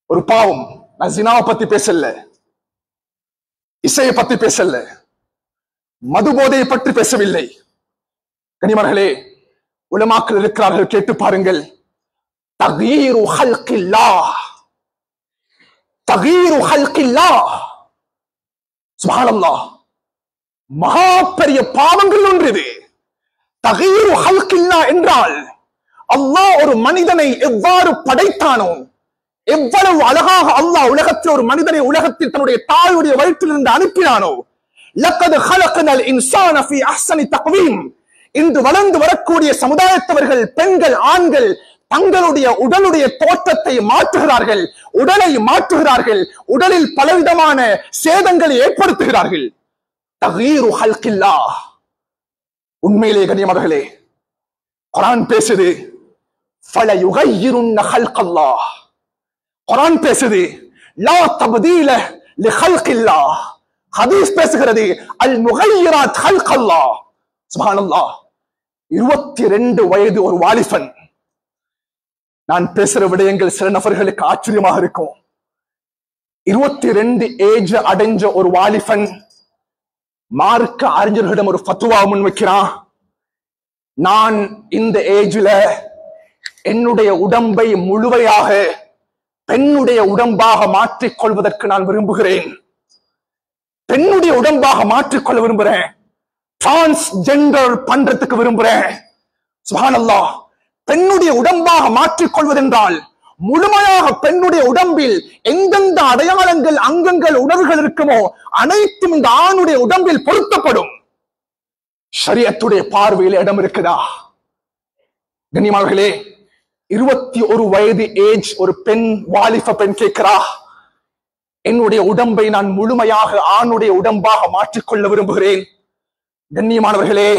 ஒரு பாவம். நான் ஜினாவை பத்தி பேசல, இசையை பத்தி பேசல, மது போதையை பற்றி பேசவில்லை. கனிமர்களே, உலமாக்கள் இருக்கிறார்கள், கேட்டு பாருங்கள். தகீரு ஹல்கில்லாஹ், தகீரு ஹல்கில்லாஹ். சுப்ஹானல்லாஹ். மகா பெரிய பாவங்கள் ஒன்று இது. தகீரு ஹல்கில்லாஹ் என்றால் அல்லாஹ் ஒரு மனிதனை எவ்வாறு படைத்தானோ, எவ்வளவு அழகாக அல்லாஹ் உலகத்தில் ஒரு மனிதனை உலகத்தில் தன்னுடைய தாயுடைய வயிற்றிலிருந்து அனுப்பினானோ, லக்கத் ஹலக்னல் இன்சான ஃபீ அஹ்ஸனி தக்வீம். இன்று வளர்ந்து வரக்கூடிய சமுதாயத்தவர்கள், பெண்கள், ஆண்கள் தங்களுடைய உடலுடைய தோற்றத்தை மாற்றுகிறார்கள், உடலை மாற்றுகிறார்கள், உடலில் பலவிதமான சேதங்களை ஏற்படுத்துகிறார்கள். தகீரு ஹல்கில்லாஹ். உண்மையிலே கண்ணியமானவர்களே, குர்ஆன் பேசுது, ஃபலயுகையிருன்ன ஹல்கல்லாஹ். குர்ஆன் பேசுது, லா தப்தீல லிஹல்கில்லாஹ். ஹதீஸ் பேசுகிறது, அல் முகையிராத் ஹல்கல்லாஹ். சுப்ஹானல்லாஹ். 22 வயது ஒரு வாலிபன். நான் பேசுற விடயங்கள் சில நபர்களுக்கு ஆச்சரியமாக இருக்கும். 22 ஏஜ் அடைஞ்ச ஒரு வாலிபன் மார்க்க அறிஞர்களிடம் ஒரு ஃபத்வா முன்வைக்கிறான். நான் இந்த ஏஜ்ல என்னுடைய உடம்பை முழுமையாக பெண்ணுடைய உடம்பாக மாற்றிக் கொள்வதற்கு நான் விரும்புகிறேன். பெண்ணுடைய உடம்பாக மாற்றிக்கொள்ள விரும்புறேன். டிரான்ஸ்ஜெண்டர் பண்றதுக்கு விரும்புறேன். சுப்ஹானல்லாஹ். பெண்ணுடைய உடம்பாக மாற்றிக்கொள்வதென்றால் முழுமையாக பெண்ணுடைய உடம்பில் எந்தெந்த அடையாளங்கள், அங்கங்கள், உணர்வுகள் இருக்குமோ அனைத்தும் இந்த ஆணுடைய உடம்பில் பொருத்தப்படும். ஷரியத்துடைய பார்வையில் இடம் இருக்குதா? கண்ணியமானவர்களே, 21 வயது ஏஜ் ஒரு பெண், வாலிப பெண் கேட்கிறா, என்னுடைய உடம்பை நான் முழுமையாக ஆணுடைய உடம்பாக மாற்றிக்கொள்ள விரும்புகிறேன். கண்ணியமானவர்களே,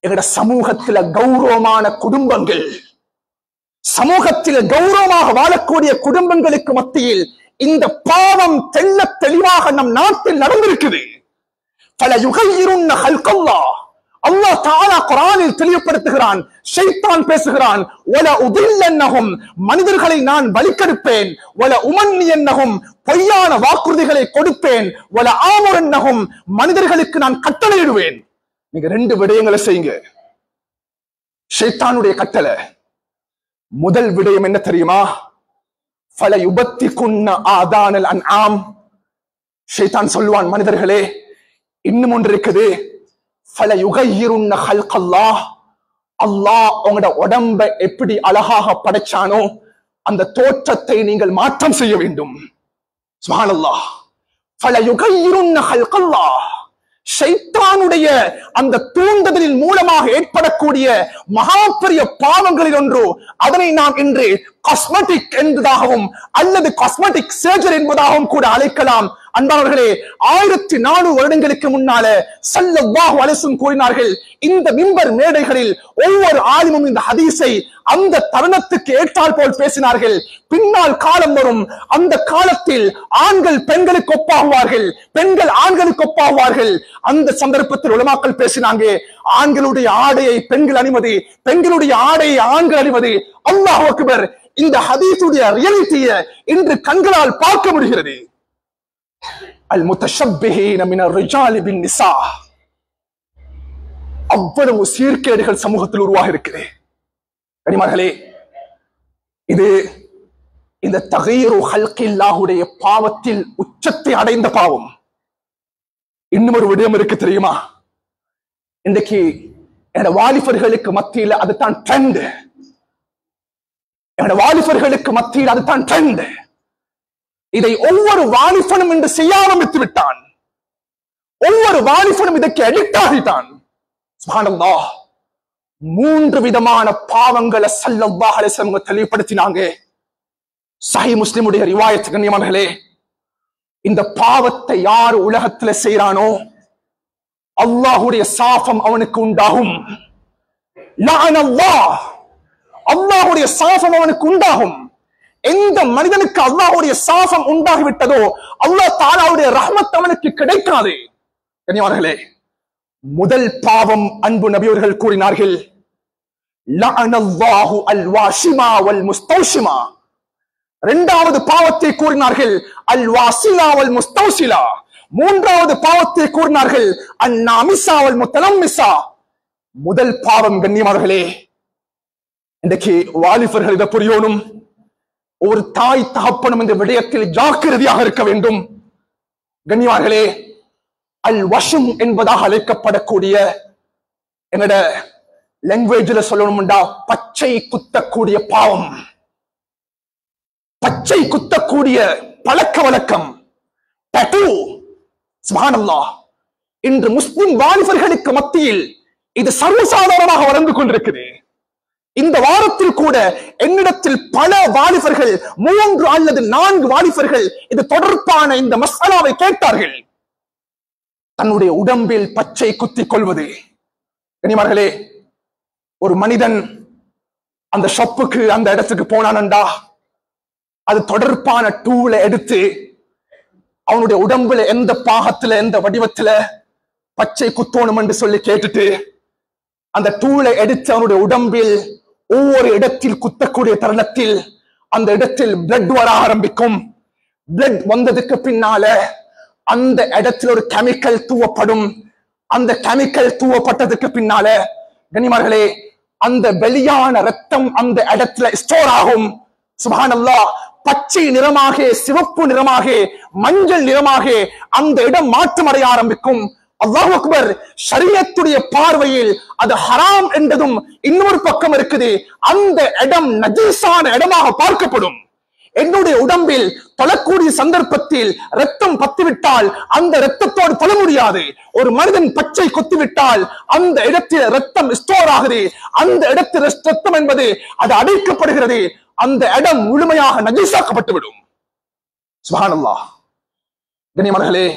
எங்கட சமூகத்தில கௌரவமான குடும்பங்கள், சமூகத்தில் கௌரவமாக வாழக்கூடிய குடும்பங்களுக்கு மத்தியில் இந்த பாவம் தெள்ள தெளிவாக நம் நாட்டில் நடந்திருக்குது. பல யுகையிருன்ன ஹல்கல்லாஹ், அல்லாஹ் தஆலா குர்ஆனில் தெளிவுபடுத்துகிறான். ஷைத்தான் பேசுகிறான், வல உதில்லன்னஹும், மனிதர்களை நான் வழிகெடுப்பேன், வல உமன்னியன்னஹும், பொய்யான வாக்குறுதிகளை கொடுப்பேன், வல ஆமுரன்னஹும், மனிதர்களுக்கு நான் கட்டளையிடுவேன். நீங்க ரெண்டு விடயங்களை செய்யுங்க. ஷைத்தானுடைய கட்டளை முதல் விடயம் என்ன தெரியுமா? ஃபல யுபத்திகுன்ன ஆதானல் அன்ஆம். ஷைத்தான் சொல்லுவான், மனிதர்களே இன்னும் ஒன்று இருக்குது, ஃபல யுகையிருன்ன ஹல்கல்லாஹ், அல்லாஹ் உங்களோட உடம்பை எப்படி அழகாக படைச்சானோ அந்த தோற்றத்தை நீங்கள் மாற்றம் செய்ய வேண்டும். சுப்ஹானல்லாஹ். ஃபல யுகையிருன்ன ஹல்கல்லாஹ், ஷைத்தானுடைய அந்த தூண்டுதலின் மூலமாக ஏற்படக்கூடிய மகா பெரிய பாவங்களில் ஒன்று. அதனை நாம் இன்று காஸ்மெட்டிக் என்பதாகவும் அல்லது காஸ்மெட்டிக் சர்ஜரி என்பதாகவும் கூட அழைக்கலாம். அன்பானவர்களே, 1400 வருடங்களுக்கு முன்னால ஸல்லல்லாஹு அலைஹி வஸல்லம் கூறினார்கள். இந்த மிம்பர் மேடைகளில் ஒவ்வொரு ஆலிமும் இந்த ஹதீஸை அந்த தருணத்துக்கு ஏற்றால் போல் பேசினார்கள். பின்னால் காலம் வரும், அந்த காலத்தில் ஆண்கள் பெண்களுக்கு ஒப்பாகுவார்கள், பெண்கள் ஆண்களுக்கு ஒப்பாகுவார்கள். அந்த சந்தர்ப்பத்தில் உலமாக்கள் பேசினாங்க, ஆண்களுடைய ஆடையை பெண்கள் அணிவது, பெண்களுடைய ஆடையை ஆண்கள் அணிவது. அல்லாஹ் அக்பர். இந்த ஹதீஸுடைய ரியாலிட்டியை இன்று கண்களால் பார்க்க முடிகிறது. அல் முத்தஷப்பிஹீன மினர் ரிஜாலி பின் நிசா, அவ்வளவு சீர்கேடுகள் சமூகத்தில் உருவாக இருக்குது. கனிமார்களே, இது இந்த தகீரு ஹல்கில்லாஹுடைய பாவத்தில் உச்சத்தை அடைந்த பாவம். இன்னும் ஒரு விடயம் இருக்கு தெரியுமா? இன்றைக்கு என்னோட வாலிபர்களுக்கு மத்தியில் அதுதான் ட்ரெண்ட். என்னோட வாலிபர்களுக்கு மத்தியில் அதுதான் ட்ரெண்ட். இதை ஒவ்வொரு வாலிபனும் என்று செய்ய ஆரம்பித்து விட்டான். ஒவ்வொரு வாலிபனும் இதற்கு அடிக்ட் ஆகிட்டான். சுப்ஹானல்லாஹ். 3 விதமான பாவங்களை ஸல்லல்லாஹு அலைஹி வஸல்லம் தெளிவுபடுத்தினாங்க. சஹீஹ் முஸ்லிமுடைய ரிவாயத். கண்ணியமானவர்களே, இந்த பாவத்தை யார் உலகத்துல செய்யறானோ அல்லாஹ்வுடைய சாபம் அவனுக்கு உண்டாகும். லஅனல்லாஹ், அல்லாஹ்வுடைய சாபம் அவனுக்கு உண்டாகும். எந்த மனிதனுக்கு அல்லாஹ்வுடைய சாபம் உண்டாகிவிட்டதோ அல்லாஹ் தஆலாவுடைய ரஹ்மத் அவனுக்கு கிடைக்காது. கண்ணியமானவர்களே, முதல் பாவம் அன்பு நபி அவர்கள் கூறினார்கள், லஅனல்லாஹு அல் வாஷிமா வல் முஸ்தௌஷிமா. இரண்டாவது பாவத்தை கூறினார்கள், அல் வாசிலா வல் முஸ்தௌசிலா. மூன்றாவது பாவத்தை கூறினார்கள், அந்நாமிசா வல் முத்தலம்மிசா. முதல் பாவம் கண்ணியமானவர்களே, இன்றைக்கு வாலிபர்கள் இதை புரியணும். ஒரு தாய் தகப்பனும் இந்த விடயத்தில் ஜாக்கிரதையாக இருக்க வேண்டும். கண்ணியமானவர்களே, அல் வஷம் என்பதாக அழைக்கப்படக்கூடிய, என்னோட லாங்குவேஜ்ல சொல்லணும்டா, பச்சை குத்தக்கூடிய பாவம், பச்சை குத்தக்கூடிய பழக்க வழக்கம், டேட்டூ. சுப்ஹானல்லாஹ். இன்று முஸ்லிம் வாலிபர்களுக்கு மத்தியில் இது சர்வசாதாரணமாக வளர்ந்து கொண்டிருக்கிறது. இந்த வாரத்தில் கூட என்னிடத்தில் பல வாலிபர்கள், 3 அல்லது 4 வாலிபர்கள் இது தொடர்பான இந்த மஸ்அலாவை கேட்டார்கள். தன்னுடைய உடம்பில் பச்சை குத்திக் கொள்வது. கனிமார்களே, ஒரு மனிதன் அந்த ஷாப்புக்கு அந்த இடத்துக்கு போனானண்டா, அது தொடர்பான டூலை எடுத்து அவனுடைய உடம்புல எந்த பாகத்துல எந்த வடிவத்துல பச்சை குத்தோணும் என்று சொல்லி கேட்டுட்டு அந்த டூலை எடுத்து அவனுடைய உடம்பில் ஒவ்வொரு இடத்தில் குத்தக்கூடிய தருணத்தில் அந்த இடத்தில் பிளட் வர ஆரம்பிக்கும். பிளட் வந்ததுக்கு பின்னால அந்த இடத்துல ஒரு கெமிக்கல் தூவப்படும். அந்த கெமிக்கல் தூவப்பட்டதுக்கு பின்னால கனிமார்களே, அந்த வெளியான ரத்தம் அந்த இடத்துல ஸ்டோர் ஆகும். சுப்ஹானல்லாஹ். பச்சை நிறமாக, சிவப்பு நிறமாக, மஞ்சள் நிறமாக அந்த இடம் மாற்றமடைய ஆரம்பிக்கும். அல்லாஹ் அக்பர். ஷரியத்துடைய பார்வையில் அது ஹராம் என்றதும் இன்னொரு பக்கம் இருக்குது. அந்த இடம் நஜீஸான இடமாக பார்க்கப்படும். என்னுடைய உடம்பில் தொழக்கூடிய சந்தர்ப்பத்தில் ரத்தம் பத்திவிட்டால் அந்த ரத்தத்தோடு தொழ முடியாது. ஒரு மனிதன் பச்சை கொத்திவிட்டால் அந்த இடத்தில் ரத்தம் ஸ்டோர் ஆகுது. அந்த இடத்தில் ரத்தம் என்பது அது அடைக்கப்படுகிறது. அந்த இடம் முழுமையாக நஜீஸாக்கப்பட்டுவிடும். சுப்ஹானல்லாஹ். கண்ணியமானவர்களே,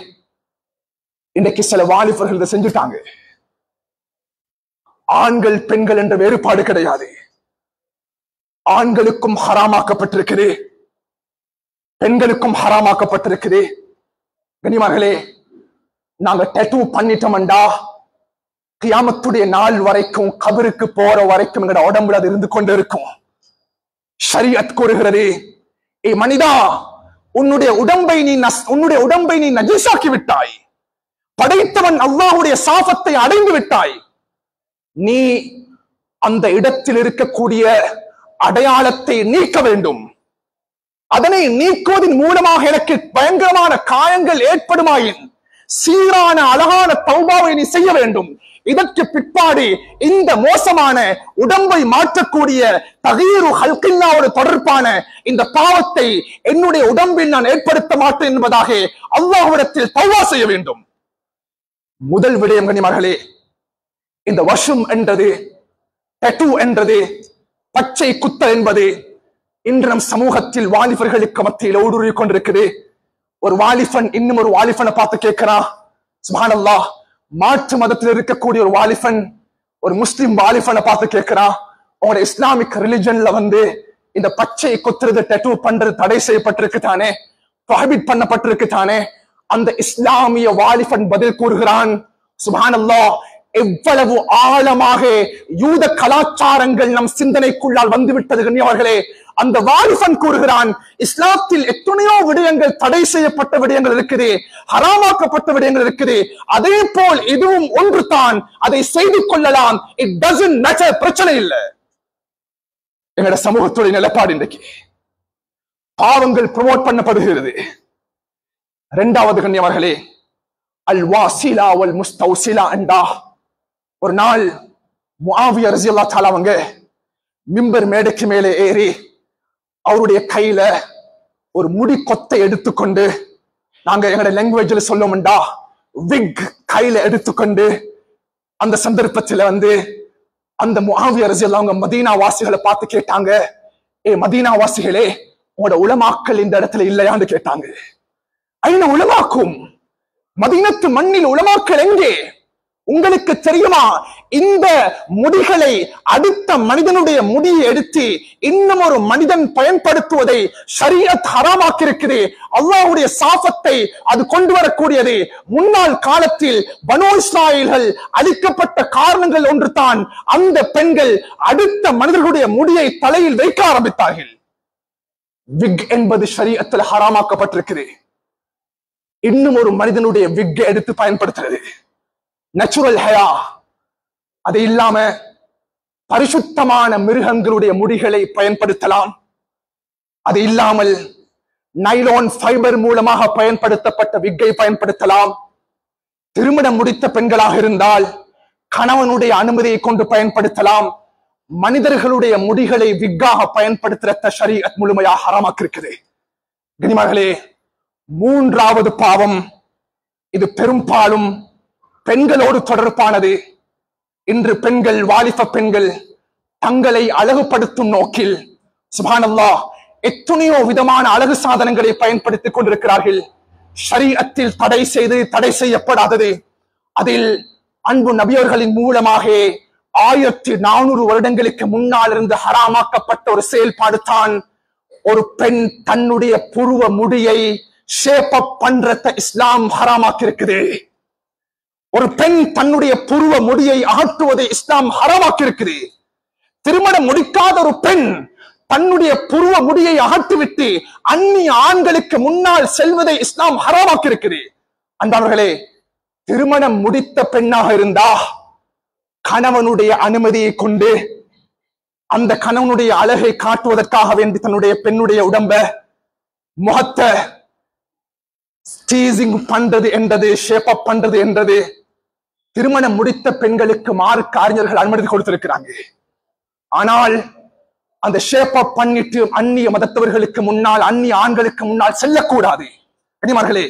இன்றைக்கு சில வாலிபர்கள் இதை செஞ்சுட்டாங்க. ஆண்கள் பெண்கள் என்ற வேறுபாடு கிடையாது. ஆண்களுக்கும் ஹராமாக்கப்பட்டிருக்குது, பெண்களுக்கும் ஹராமாக்கப்பட்டிருக்குது. கண்ணியமானவர்களே, நாங்க டேட்டூ பண்ணிட்டோம்டா கியாமத்துடைய நாள் வரைக்கும், கபருக்கு போற வரைக்கும் எங்களோட உடம்புல அது இருந்து கொண்டு இருக்கும். ஷரியத் கூறுகிறது, ஏ மனிதா, உன்னுடைய உடம்பை நீ நஜீஸாக்கி விட்டாய். படைத்தவன் அல்லாஹ்வுடைய சாபத்தை அடைந்து விட்டாய். நீ அந்த இடத்தில் இருக்கக்கூடிய அடையாளத்தை நீக்க வேண்டும். அதனை நீக்குவதன் மூலமாக எனக்கு பயங்கரமான காயங்கள் ஏற்படுமாயின் சீரான அழகான தௌபாவை நீ செய்ய வேண்டும். இதற்கு பிற்பாடு இந்த மோசமான உடம்பை மாற்றக்கூடிய தகீரு ஹல்கில்லாவோடு தொடர்பான இந்த பாவத்தை என்னுடைய உடம்பில் நான் ஏற்படுத்த மாட்டேன் என்பதாக அல்லாஹ்விடத்தில் தௌபா செய்ய வேண்டும். முதல் விடயம் கண்ணியமானவர்களே, இந்த வஷம் என்றது, டேட்டூ என்றது, பச்சை குத்தல் என்பது இன்று நம் சமூகத்தில் வாலிபர்களுக்கு மத்தியில் ஊடுருவி கொண்டிருக்குது. ஒரு வாலிபன் இன்னும் ஒரு வாலிபனை பார்த்து கேட்கிறான், சுப்ஹானல்லாஹ், மாற்று மதத்தில் இருக்கக்கூடிய ஒரு வாலிபன் ஒரு முஸ்லிம் வாலிபனை பார்த்து கேட்கிறான், உங்களோட இஸ்லாமிக் ரிலிஜன்ல இந்த பச்சை குத்துறது, டேட்டூ பண்றது தடை செய்யப்பட்டிருக்கு தானே, ப்ரோஹிபிட் பண்ணப்பட்டிருக்கு தானே? அந்த இஸ்லாமிய வாலிபன் பதில் கூறுகிறான், சுப்ஹானல்லாஹ், எவ்வளவு ஆழமாக யூத கலாச்சாரங்கள் நம் சிந்தனைக்குள்ளால் வந்துவிட்டது கண்ணியவர்களே. அந்த வாலிபன் கூறுகிறான், இஸ்லாத்தில் எத்தனையோ விடயங்கள் தடை செய்யப்பட்ட விடயங்கள் இருக்குது, ஹராமாக்கப்பட்ட விடயங்கள் இருக்குது, அதே போல் இதுவும் ஒன்று தான், அதை செய்து கொள்ளலாம், இட் டசன்ட் மேட்டர், பிரச்சனை இல்லை. எங்களோட சமூகத்துடைய நிலைப்பாடு இன்றைக்கு பாவங்கள் ப்ரோமோட் பண்ணப்படுகிறது. இரண்டாவது கண்ணியவர்களே, அல் வாசிலா வல் முஸ்தௌசிலா என்றா ஒரு நாள் முஆவியா ரலியல்லாஹு தஆலா அவங்க மிம்பர் மேடைக்கு மேலே ஏறி அவருடைய கையில ஒரு முடி கொத்தை எடுத்துக்கொண்டு, நாங்க எங்களோட லாங்குவேஜ்ல சொல்லுவோம்டா விக் கையில எடுத்துக்கொண்டு, அந்த சந்தர்ப்பத்தில் அந்த முஆவியா ரலியல்லாஹு அவங்க மதீனா வாசிகளை பார்த்து கேட்டாங்க, ஏ மதீனா வாசிகளே, உங்களோட உலமாக்கள் இந்த இடத்துல இல்லையான்னு கேட்டாங்க. ஐன உலமாக்கும், மதீனத்து மண்ணில் உலமாக்கள் எங்கே? உங்களுக்கு தெரியுமா, இந்த முடிகளை அடுத்த மனிதனுடைய முடியை எடுத்து இன்னும் ஒரு மனிதன் பயன்படுத்துவதை ஷரியத் ஹராமாக்கி இருக்குது. அல்லாஹ்வுடைய சாபத்தை அது கொண்டு வரக்கூடியது. முன்னாள் காலத்தில் பனூ இஸ்ராயீல்கள் அழிக்கப்பட்ட காரணங்கள் ஒன்று தான், அந்த பெண்கள் அடுத்த மனிதர்களுடைய முடியை தலையில் வைக்க ஆரம்பித்தார்கள். விக் என்பது ஷரியத்தில் ஹராமாக்கப்பட்டிருக்கிறது. இன்னும் ஒரு மனிதனுடைய விக்கை எடுத்து பயன்படுத்துறது நேச்சுரல் ஹேயா. அது இல்லாம பரிசுத்தமான மிருகங்களுடைய முடிகளை பயன்படுத்தலாம். அது இல்லாமல் நைலான் ஃபைபர் மூலமாக பயன்படுத்தப்பட்ட விக்கை பயன்படுத்தலாம். திருமணம் முடித்த பெண்களாக இருந்தால் கணவனுடைய அனுமதியை கொண்டு பயன்படுத்தலாம். மனிதர்களுடைய முடிகளை விக்காக பயன்படுத்த ஷரீஅத் முழுமையாக ஹராமாக்கி இருக்குது. கண்ணியமானவர்களே, மூன்றாவது பாவம், இது பெரும்பாலும் பெண்களோடு தொடர்பானது. இன்று பெண்கள், வாலிப பெண்கள் தங்களை அழகுபடுத்தும் நோக்கில் சுப்ஹானல்லாஹ் எத்தனையோ விதமான அழகு சாதனங்களை பயன்படுத்திக் கொண்டிருக்கிறார்கள். ஷரீஅத்தில் தடை செய்யப்படாதது. அதில் அன்பு நபியர்களின் மூலமாக 1400 வருடங்களுக்கு முன்னால் இருந்து ஹராமாக்கப்பட்ட ஒரு செயல்பாடு தான், ஒரு பெண் தன்னுடைய புருவ முடியை ஷேப் அப் பண்றத இஸ்லாம் ஹராமாக்கி இருக்குது. ஒரு பெண் தன்னுடைய புருவ முடியை அகற்றுவதை இஸ்லாம் ஹராமாக்கி இருக்குது. திருமணம் முடிக்காத ஒரு பெண் தன்னுடைய புருவ முடியை அகற்றிவிட்டு அந்நிய ஆண்களுக்கு முன்னால் செல்வதை இஸ்லாம் ஹராமாக்கி இருக்குது. அன்பர்களே, திருமணம் முடித்த பெண்ணாக இருந்தா கணவனுடைய அனுமதியை கொண்டு அந்த கணவனுடைய அழகை காட்டுவதற்காக வேண்டி தன்னுடைய பெண்ணுடைய உடம்ப, முகத்தை ஸ்டீசிங் பண்றது என்றது, ஷேப் அப் பண்றது என்றது திருமணம் முடித்த பெண்களுக்கு மார்க்க அறிஞர்கள் அனுமதி கொடுத்திருக்கிறாங்க. ஆனால் அந்த ஷேப் அப் பண்ணிட்டு அந்நிய மதத்தவர்களுக்கு முன்னால், அந்நிய ஆண்களுக்கு முன்னால் செல்லக்கூடாது. கண்ணியமானவர்களே,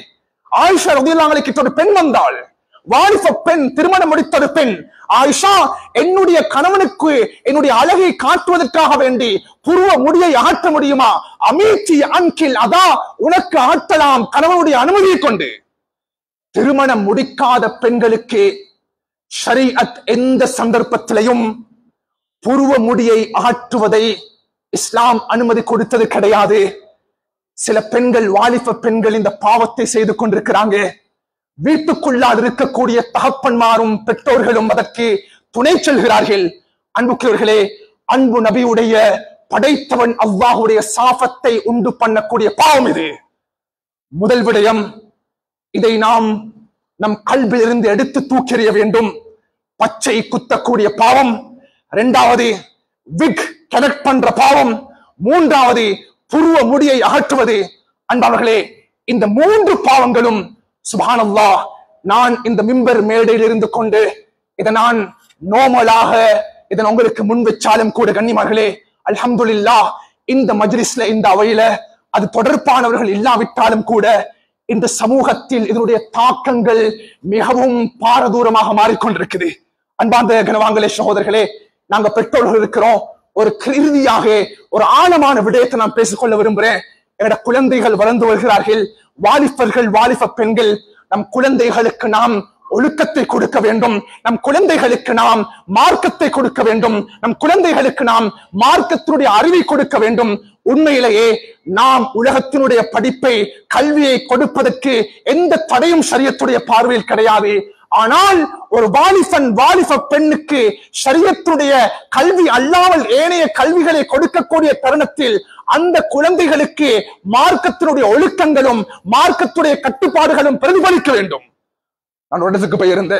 ஆயிஷா ரலியல்லாஹு அன்ஹா கிட்ட ஒரு பெண் வந்தாள். வாலிப பெண், திருமணம் முடித்த ஒரு பெண், ஆயிஷா, என்னுடைய கணவனுக்கு என்னுடைய அழகை காட்டுவதற்காக வேண்டி புருவ முடியை ஆட்ட முடியுமா? அமீச்சி அன்கில், அதா உனக்கு ஆட்டலாம் கணவனுடைய அனுமதியை கொண்டு. திருமணம் முடிக்காத பெண்களுக்கு ஷரீஅத் எந்த சந்தர்ப்பத்திலையும் புருவ முடியை ஆட்டுவதை இஸ்லாம் அனுமதி கொடுத்தது கிடையாது. சில பெண்கள், வாலிப பெண்கள் இந்த பாவத்தை செய்து கொண்டிருக்கிறாங்க. வீட்டுக்குள்ளால் இருக்கக்கூடிய தகப்பன்மாரும் பெற்றோர்களும் அதற்கு துணை செல்கிறார்கள். அன்புக்குரியவர்களே, அன்பு நபியுடைய படைத்தவன் அல்லாஹ்வுடைய சாபத்தை உண்டு பண்ணக்கூடிய பாவம் இது. முதல் விடயம், இதை நாம் நம் கல்விலிருந்து எடுத்து தூக்கெறிய வேண்டும். பச்சை குத்தக்கூடிய பாவம். இரண்டாவது, விக் கனெக்ட் பண்ற பாவம். மூன்றாவது, புருவ முடியை அகற்றுவது. அன்பர்களே, இந்த மூன்று பாவங்களும் சுப்ஹானல்லாஹ், நான் இந்த மிம்பர் மேடையில் இருந்து கொண்டு இதை நான் நோமலாக இதை உங்களுக்கு முன் வச்சாலும் கூட கண்ணியமார்களே, அல்ஹம்துலில்லாஹ், இந்த மஜ்லிஸ்ல, இந்த அவையில அது தொடர்பானவர்கள் இல்லாவிட்டாலும் கூட இந்த சமூகத்தில் இதனுடைய தாக்கங்கள் மிகவும் பாரதூரமாக மாறிக்கொண்டிருக்குது. அன்பார்ந்த கனவான்களே, சகோதரர்களே, நாங்க பெற்றோர்கள் இருக்கிறோம். ஒரு இறுதியாக ஒரு ஆழமான விடயத்தை நான் பேசிக்கொள்ள விரும்புகிறேன். என்னோட குழந்தைகள் வளர்ந்து வருகிறார்கள். வாலிபர்கள், வாலிப பெண்கள், நம் குழந்தைகளுக்கு நாம் ஒழுக்கத்தை கொடுக்க வேண்டும். நம் குழந்தைகளுக்கு நாம் மார்க்கத்தை கொடுக்க வேண்டும். நம் குழந்தைகளுக்கு நாம் மார்க்கத்தினுடைய அறிவை கொடுக்க வேண்டும். உண்மையிலேயே நாம் உலகத்தினுடைய படிப்பை, கல்வியை கொடுப்பதற்கு எந்த தடையும் ஷரியத்துடைய பார்வையில் கிடையாது. ஆனால் ஒரு வாலிபன், வாலிப பெண்ணுக்கு ஷரியத்துடைய கல்வி அல்லாமல் ஏனைய கல்விகளை கொடுக்கக்கூடிய தருணத்தில் அந்த குழந்தைகளுக்கு மார்க்கத்தினுடைய ஒழுக்கங்களும் மார்க்கத்துடைய கட்டுப்பாடுகளும் பிரதிபலிக்க வேண்டும். நான் ஒரு இடத்துக்கு போயிருந்த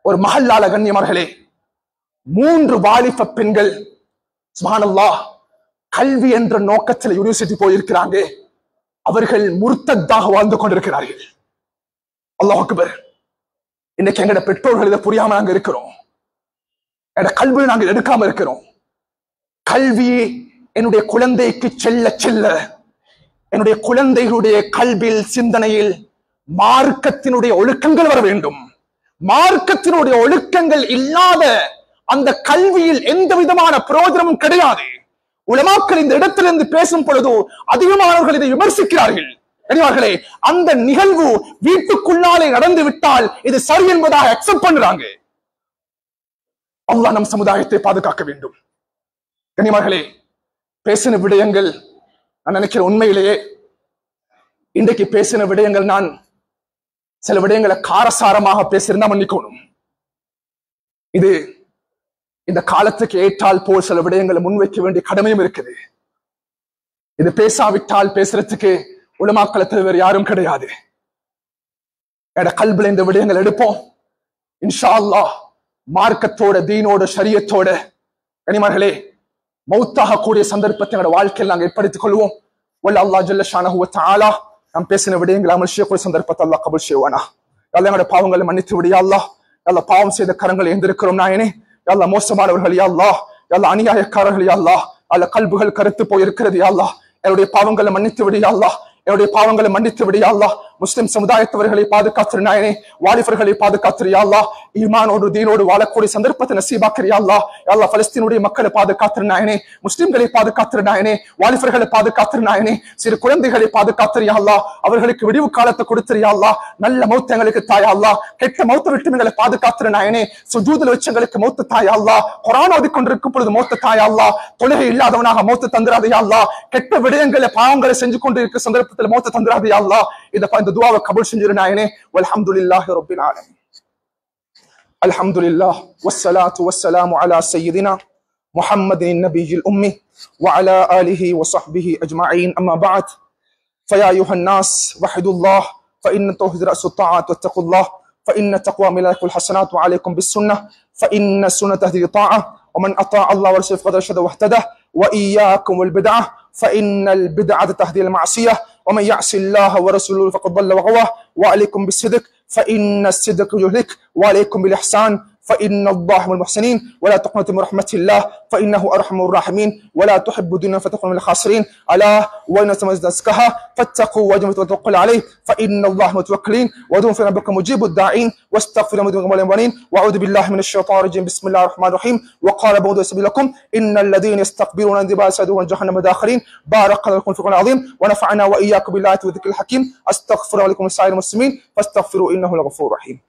ஒரு மஹல்லால கண்ணியமார்களே, 3 வாலிப பெண்கள் சுப்ஹானல்லாஹ் கல்வி என்ற நோக்கத்தில் யூனிவர்சிட்டி போயிருக்கிறாங்க. அவர்கள் முர்த்தத்தாக வாழ்ந்து கொண்டிருக்கிறார்கள். அல்லாஹ் அக்பர். இன்னைக்கு எங்கட பெற்றோர்கள் இதை புரியாம நாங்க இருக்கிறோம். எங்கட கல்வியை நாங்கள் எடுக்காம இருக்கிறோம். கல்வி என்னுடைய குழந்தைக்கு செல்ல செல்ல என்னுடைய குழந்தைகளுடைய கல்வியில், சிந்தனையில் மார்க்கத்தினுடைய ஒழுக்கங்கள் வர வேண்டும். மார்க்கத்தினுடைய ஒழுக்கங்கள் இல்லாத அந்த கல்வியில் எந்த விதமான பிரயோஜனமும் கிடையாது. உலமாக்கள் இந்த இடத்திலிருந்து பேசும் பொழுது அதிகமானவர்கள் இதை விமர்சிக்கிறார்கள். கனிவார்களே, அந்த நிகழ்வு வீட்டுக்குள்ளாலே நடந்து விட்டால் இது சரி என்பதாக அக்செப்ட் பண்றாங்க. அல்லாஹ் நம் சமுதாயத்தை பாதுகாக்க வேண்டும். கனிவார்களே, பேசின விடயங்கள் நான் நினைக்கிறேன், உண்மையிலேயே இன்றைக்கு பேசின விடயங்கள், நான் சில விடயங்களை காரசாரமாக பேசியிருந்தா மன்னிக்கணும். இது இந்த காலத்துக்கு ஏற்றால் போல் சில விடயங்களை முன்வைக்க வேண்டிய கடமையும் இருக்குது. இது பேசாவிட்டால் பேசுறதுக்கு உலமாக்களை தவிர யாரும் கிடையாது. கல்வில இந்த விடயங்கள் எடுப்போம். இன்ஷா அல்லாஹ் மார்க்கத்தோட, தீனோட, ஷரியத்தோட கனிமார்களே மௌத்தாக கூடிய சந்தர்ப்பத்தை எங்களோட வாழ்க்கையில் நாங்கள் ஏற்படுத்திக் கொள்வோம். வல்ல அல்லாஹ் ஜல்ல ஷானஹு வ தஆலா நாம் பேசின விடயங்கள் அமல் செய்யக்கூடிய சந்தர்ப்பத்தை அல்லாஹ் கபூல் செய்வானா. யா அல்லாஹ், எங்களோட பாவங்களை மன்னித்து விடு யா அல்லாஹ். யா அல்லாஹ், பாவம் செய்த கரங்களை எழுந்திருக்கிறோம் நாயனே. யா அல்லாஹ், மோசமானவர்கள் யா அல்லாஹ். யா அல்லாஹ், அநியாயக்காரர்கள் யா அல்லாஹ். அல்லாஹ், கல்புகள் கருத்து போயிருக்கிறது யா அல்லாஹ். என்னுடைய பாவங்களை மன்னித்து விடு யா அல்லாஹ். என்னுடைய பாவங்களை மன்னித்து விடு யா அல்லாஹ். முஸ்லிம் சமுதாயத்தவர்களை பாதுகாத்திரு நாயனே. வாலிபர்களை பாதுகாத்திரு யா அல்லாஹ். ஈமானோடு, தீனோடு வாழக்கூடிய சந்தர்ப்பத்தை நசீபாக்கிரு யா அல்லாஹ். யா அல்லாஹ், பலஸ்தீனுடைய மக்களை பாதுகாத்திரு நாயனே. முஸ்லிம்களை பாதுகாத்திரு நாயனே. வாலிபர்களை பாதுகாத்திரு நாயனே. சிறு குழந்தைகளை பாதுகாத்திரு யா அல்லாஹ். அவர்களுக்கு விடிவு காலத்தை கொடுத்திரு யா அல்லாஹ். நல்ல மௌத் எங்களுக்கு தாயா அல்லாஹ். கெட்ட மௌத்த விட்டு எங்களை பாதுகாத்திரு நாயனே. சுஜூதுல வச்சு எங்களுக்கு மௌத்து தாயா அல்லாஹ். குர்ஆன் ஓதிக்கொண்டிருக்கும் பொழுது மௌத்து தாயா அல்லாஹ். தொழுகை இல்லாதவனாக மௌத்து தந்திராது யா அல்லாஹ். கெட்ட விடயங்களை, பாவங்களை செஞ்சு கொண்டு இருக்க சந்தர்ப்பத்தில் மௌத்து தந்திராது யா அல்லாஹ். இந்த துஆவை கபூல் செஞ்சிரு நாயனே. வல்ஹம்துலில்லாஹி ரப்பில் ஆலமீன். அல்ஹம்துலில்லாஹ் வஸ்ஸலாத்து வஸ்ஸலாமு அலா சய்யிதினா முஹம்மதின் நபியில் உம்மி وعلى آله وصحبه أجمعين. أما بعد فيا أيها الناس وحدوا الله فإن التوحيد رأس الطاعات واتقوا الله فإن التقوى ملاك الحسنات وعليكم بالسنة فإن السنة تهدي للطاعة ومن أطاع الله ورسوله فقد رشد واهتدى وإياكم والبدعة فإن البدعة تهدي المعصية ومن يعص الله ورسوله فقد ضل وغوى وعليكم بالصدق فإن الصدق يهلك وعليكم بالإحسان فإن الله من المحسنين ولا تقنطوا من رحمة الله فإنه أرحم الراحمين ولا تحب الدنيا فتكونوا من الخاسرين ألا وإن تزكها فاتقوا واجبوا وتوكلوا عليه فإن الله متوكلين ودون في ربكم مجيب الداعين واستغفر مدن المؤمنين وأعوذ بالله من الشيطان الرجيم بسم الله الرحمن الرحيم وقال بعض سبيل لكم إن الذين يستكبرون عن ذكري سيدخلون جهنم داخرين بارك الله لكم في القرآن العظيم ونفعنا وإياكم بالله والذكر الحكيم أستغفر لكم سائر المسلمين فاستغفروا إنه الغفور الرحيم.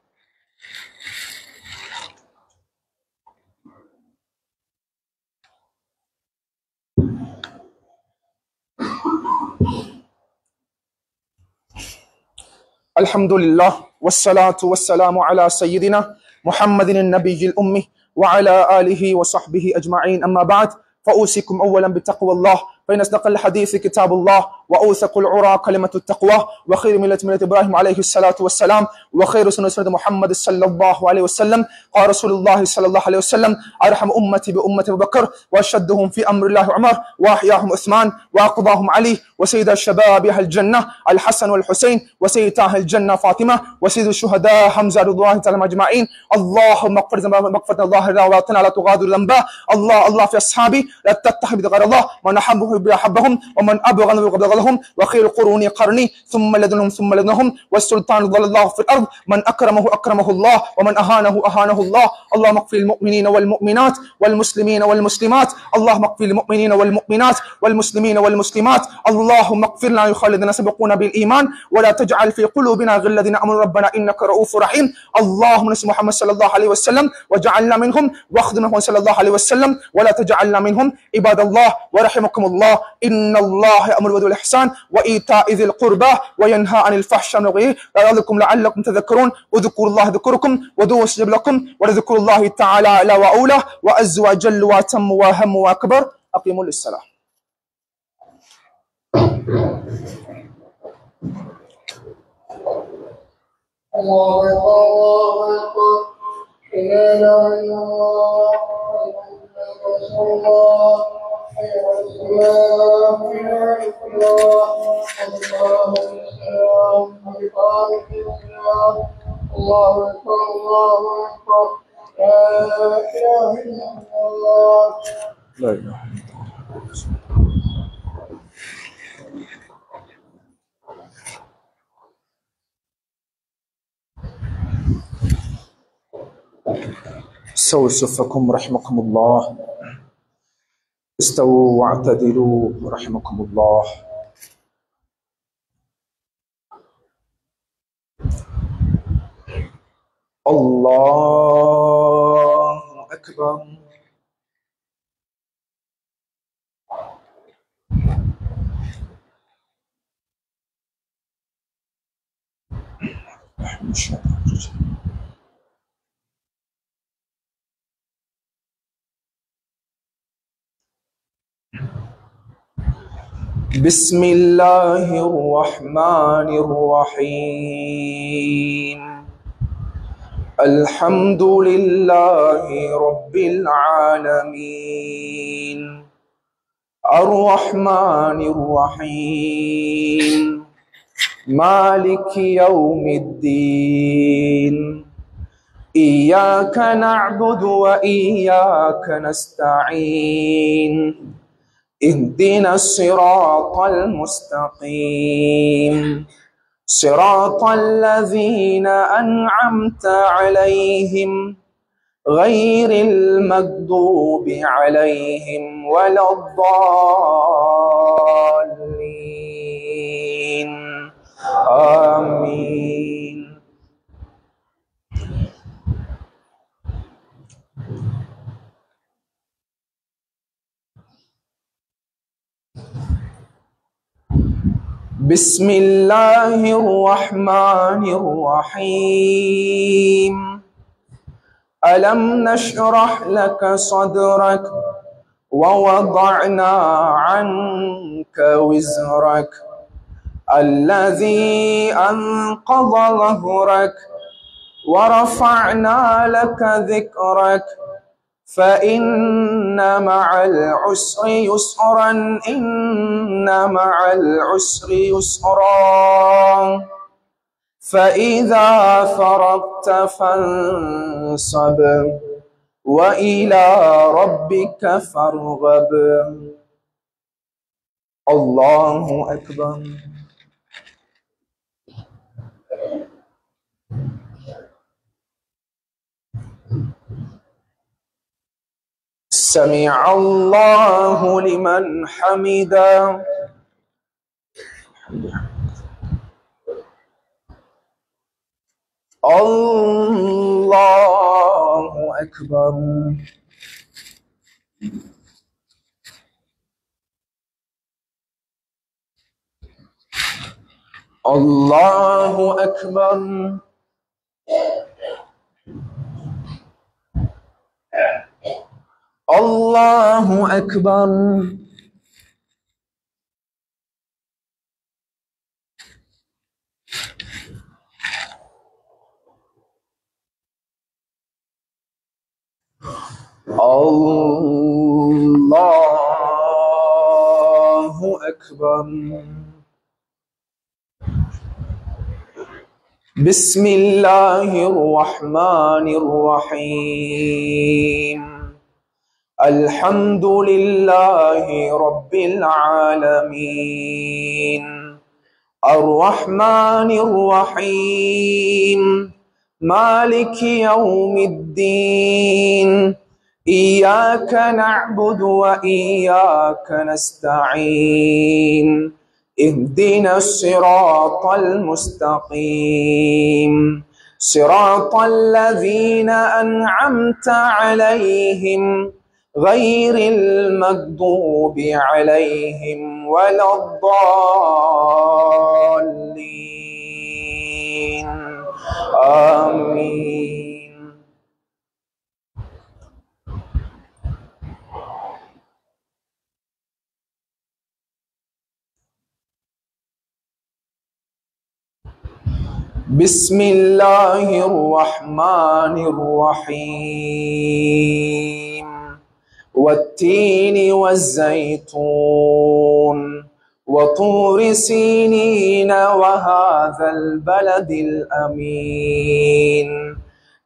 الحمد لله والصلاة والسلام على سيدنا محمد النبي الأمي وعلى آله وصحبه أجمعين أما بعد فأوصيكم أولا بتقوى الله فإن أصدق الحديث كتاب الله وأوثق العرى كلمة التقوى وخير ملة إبراهيم عليه الصلاة والسلام وخير سنة محمد صلى الله عليه وسلم قال رسول الله صلى الله عليه وسلم أرحم أمتي بأمة أبي بكر وأشدهم في أمر الله عمر وأحياهم عثمان وأقضاهم علي وسيد الشباب أهل الجنة الحسن والحسين وسيد أهل الجنة فاطمة وسيد الشهداء حمزة رضي الله تعالى أجمعين. اللهم اغفر ذنوبنا مغفرة الله ولا لا تغادر ذنبا. الله في أصحابي لا تتخذ غير الله من أحبه بأحبهم ومن أبغض بأبغض لهم وخير قروني قرني ثم لدنهم ثم لدنهم والسلطان ضل الله في الأرض من أكرمه الله ومن أهانه الله. اللهم اغفر للمؤمنين والمؤمنات والمسلمين والمسلمات. اللهم اغفر للمؤمنين والمؤمنات والمسلمين والمسلمات. اللهم اغفر لنا يخالدنا سبقونا بالإيمان ولا تجعل في قلوبنا غل الذين آمنوا ربنا إنك رؤوف رحيم. اللهم نسم محمد صلى الله عليه وسلم وجعلنا منهم واخدم محمد صلى الله عليه وسلم ولا تجعلنا منهم. عباد الله ورحمكم الله إن الله يأمر بالعدل والإحسان وإيتاء ذي القربى وينهى عن الفحشاء والمنكر يعظكم لعلكم تذكرون اذكروا الله يذكركم ودعوه يستجب لكم ولذكر الله تعالى أعلى وأولى وعز وجل وأتم وأهم وأكبر. أقيموا للصلاة. الله أكبر لا إله إلا الله رسول الله حي على الصلاة حي على الفلاح الله السلام عليكم السلام الله أكبر لا إله إلا الله لا إله إلا سووا صفكم رحمكم الله استووا واعتدلوا رحمكم الله. الله أكبر. بسم الله الرحمن الرحيم الحمد لله رب العالمين الرحمن الرحيم مالك يوم الدين إياك نعبد وإياك نستعين اهدنا الصراط المستقيم صراط الذين أنعمت عليهم غير المغضوب عليهم ولا الضالين آمين. بسم الله الرحمن الرحيم ألم نشرح لك صدرك ووضعنا عنك وزرك الذي أنقض ظهرك ورفعنا لك ذكرك فإن مع العسر يسرا إن مع العسر يسرا فإذا فرغت فانصب وإلى ربك فارغب. الله أكبر. سمع الله لمن حمده. الله أكبر. الله أكبر. الله أكبر. الله أكبر. بسم الله الرحمن الرحيم. الحمد لله رب العالمين الرحمن الرحيم مالك يوم الدين إياك نعبد وإياك نستعين اهدنا الصراط المستقيم صراط الذين أنعمت عليهم غير المغضوب عليهم ولا الضالين آمين. بسم الله الرحمن الرحيم والتين والزيتون وطور سينين وهذا البلد الأمين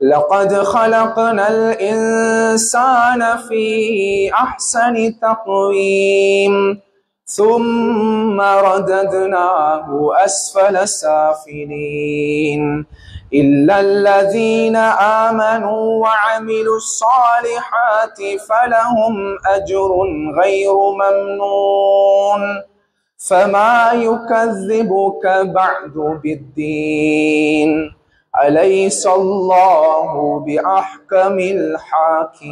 لقد خلقنا الإنسان في أحسن تقويم ثم رددناه أسفل سافلين إلا الذين آمنوا وعملوا الصالحات فلهم أجر غير ممنون فما يكذبك بعد بالدين أليس الله بأحكم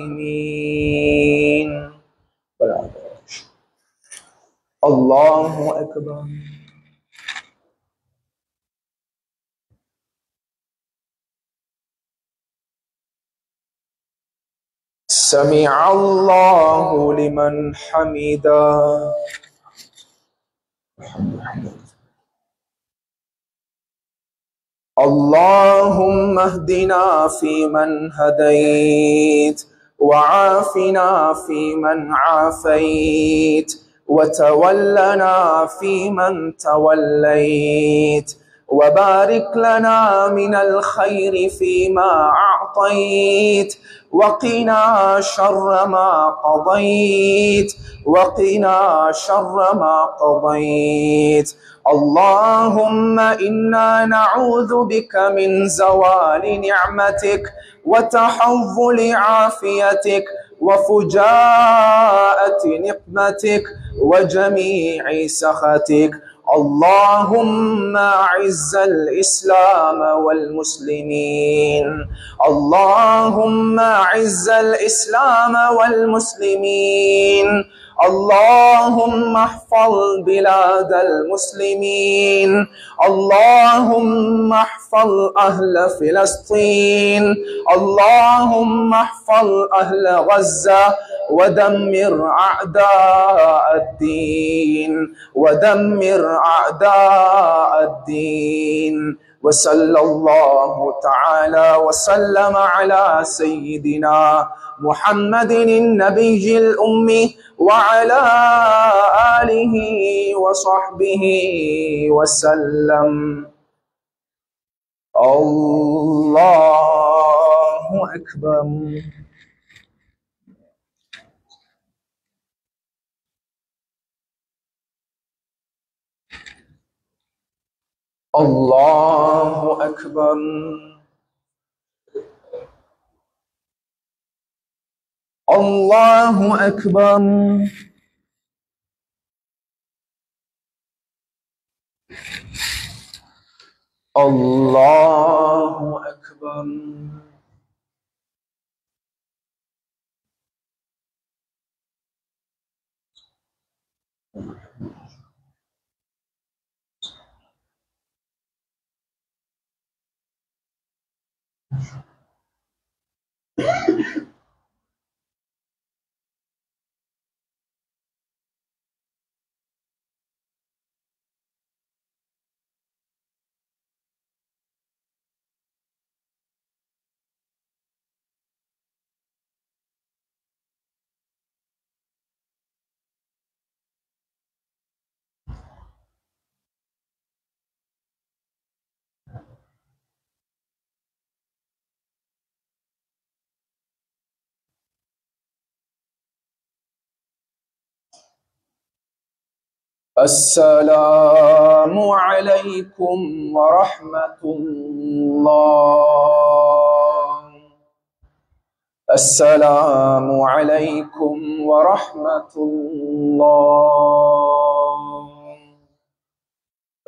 الحاكمين. الله أكبر. سمع الله لمن حمده. اللهم اهدنا فيمن هديت وعافنا فيمن عافيت وتولنا فيمن توليت وبارك لنا من الخير فيما أعطيت وقنا شر ما قضيت وقنا شر ما قضيت. اللهم إنا نعوذ بك من زوال نعمتك وتحول عافيتك وفجاءة نقمتك وجميع سخطك. اللهم أعز الإسلام والمسلمين. اللهم أعز الإسلام والمسلمين. اللهم احفظ بلاد المسلمين. اللهم احفظ أهل فلسطين. اللهم احفظ أهل غزة ودمر أعداء الدين ودمر أعداء الدين. وصلى الله تعالى وسلم على سيدنا محمد النبي الأمي وعلى آله وصحبه وسلم. الله أكبر. الله أكبر. الله أكبر. الله أكبر. السلام عليكم ورحمة الله. السلام عليكم ورحمة الله.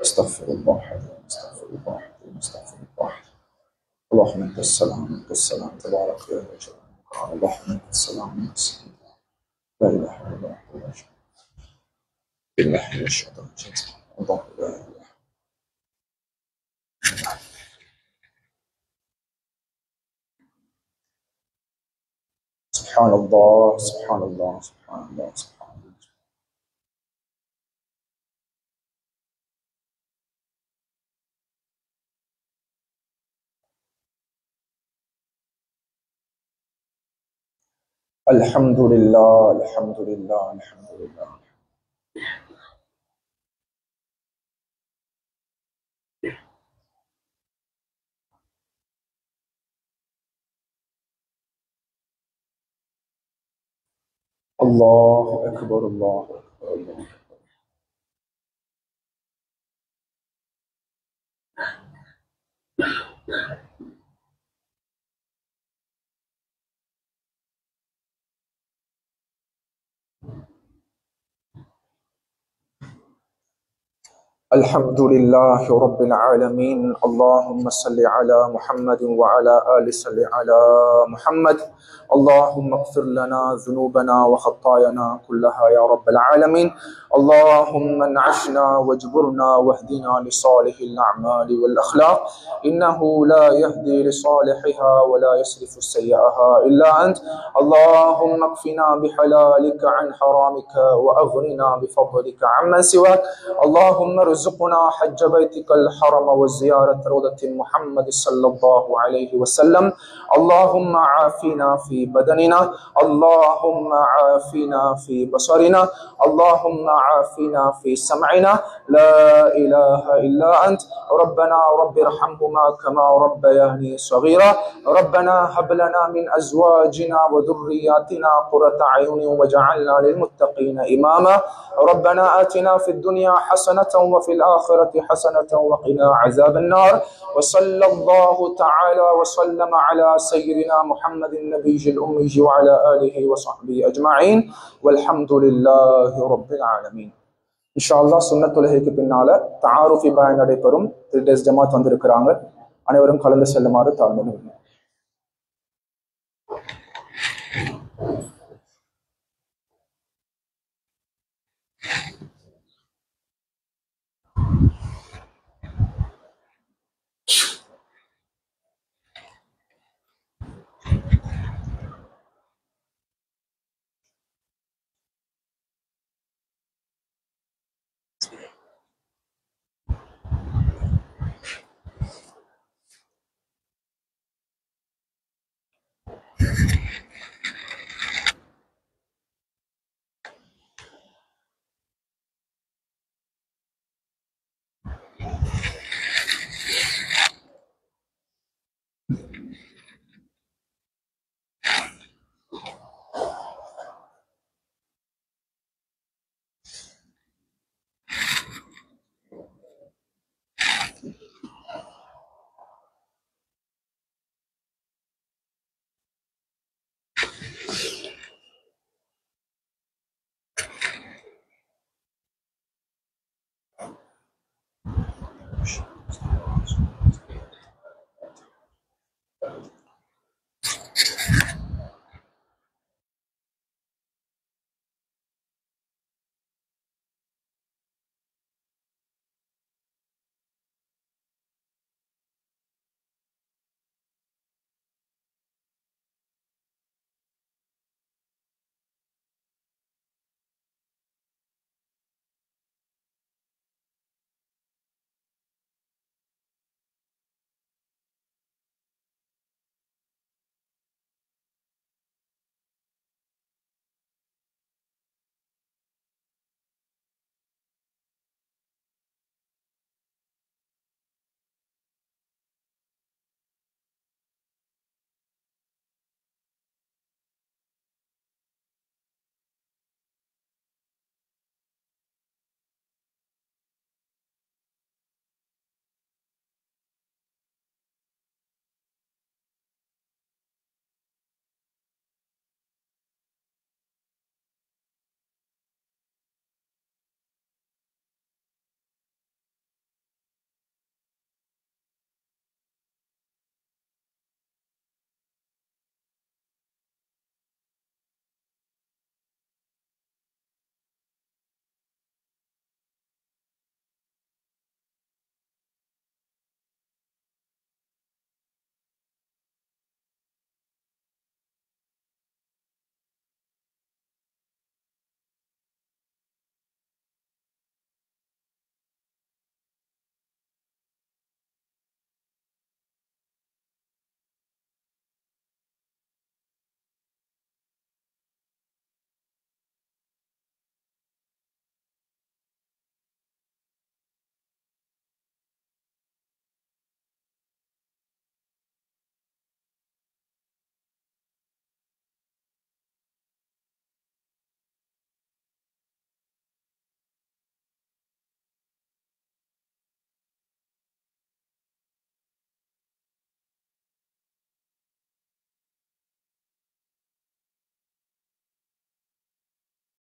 استغفر الله، استغفر الله، استغفر الله. اللهم انت السلام، انت السلام، تبارك يا ذا الجلال والإكرام. اللهم انت السلام، انت السلام، لا اله الا الله وحده لا شريك له. بالله من الشيطان الرجيم. الله لا اله. سبحان الله، سبحان الله، سبحان الله، سبحان الله. الحمد لله، الحمد لله، الحمد لله. الله أكبر، الله أكبر، الله. الحمد لله رب العالمين. اللهم صل على محمد وعلى آل صل على محمد. اللهم اغفر لنا ذنوبنا وخطايانا كلها يا رب العالمين. اللهم انعشنا واجبرنا واهدنا لصالح الأعمال والأخلاق، إنه لا يهدي لصالحها ولا يصرف سيئها إلا أنت. اللهم اكفنا بحلالك عن حرامك وأغننا بفضلك عمن سواك. اللهم ارزقنا حج بيتك الحرم وزيارة روضة محمد صلى الله عليه وسلم. اللهم عافنا في بدننا، اللهم عافنا في بصرنا، اللهم عافنا في سمعنا. لا إله إلا أنت. ربنا رب ارحمهما كما ربياني صغيرا. ربنا هب لنا من أزواجنا وذرياتنا قرة أعين واجعلنا للمتقين إماما. ربنا آتنا في الدنيا حسنة وفي الآخرة حسنة وقنا عذاب النار. وصلى الله تعالى وسلم على سيدنا محمد النبي الأمي وعلى آله وصحبه أجمعين والحمد لله رب العالمين. இன்ஷால்லா சுன்னத் தொழுகைக்கு பின்னால தஆருஃபி பயான் நடைபெறும். 3 days ஜமாத் வந்திருக்கிறாங்க. அனைவரும் கலந்து செல்லுமாறு தாழ்மையுடன்.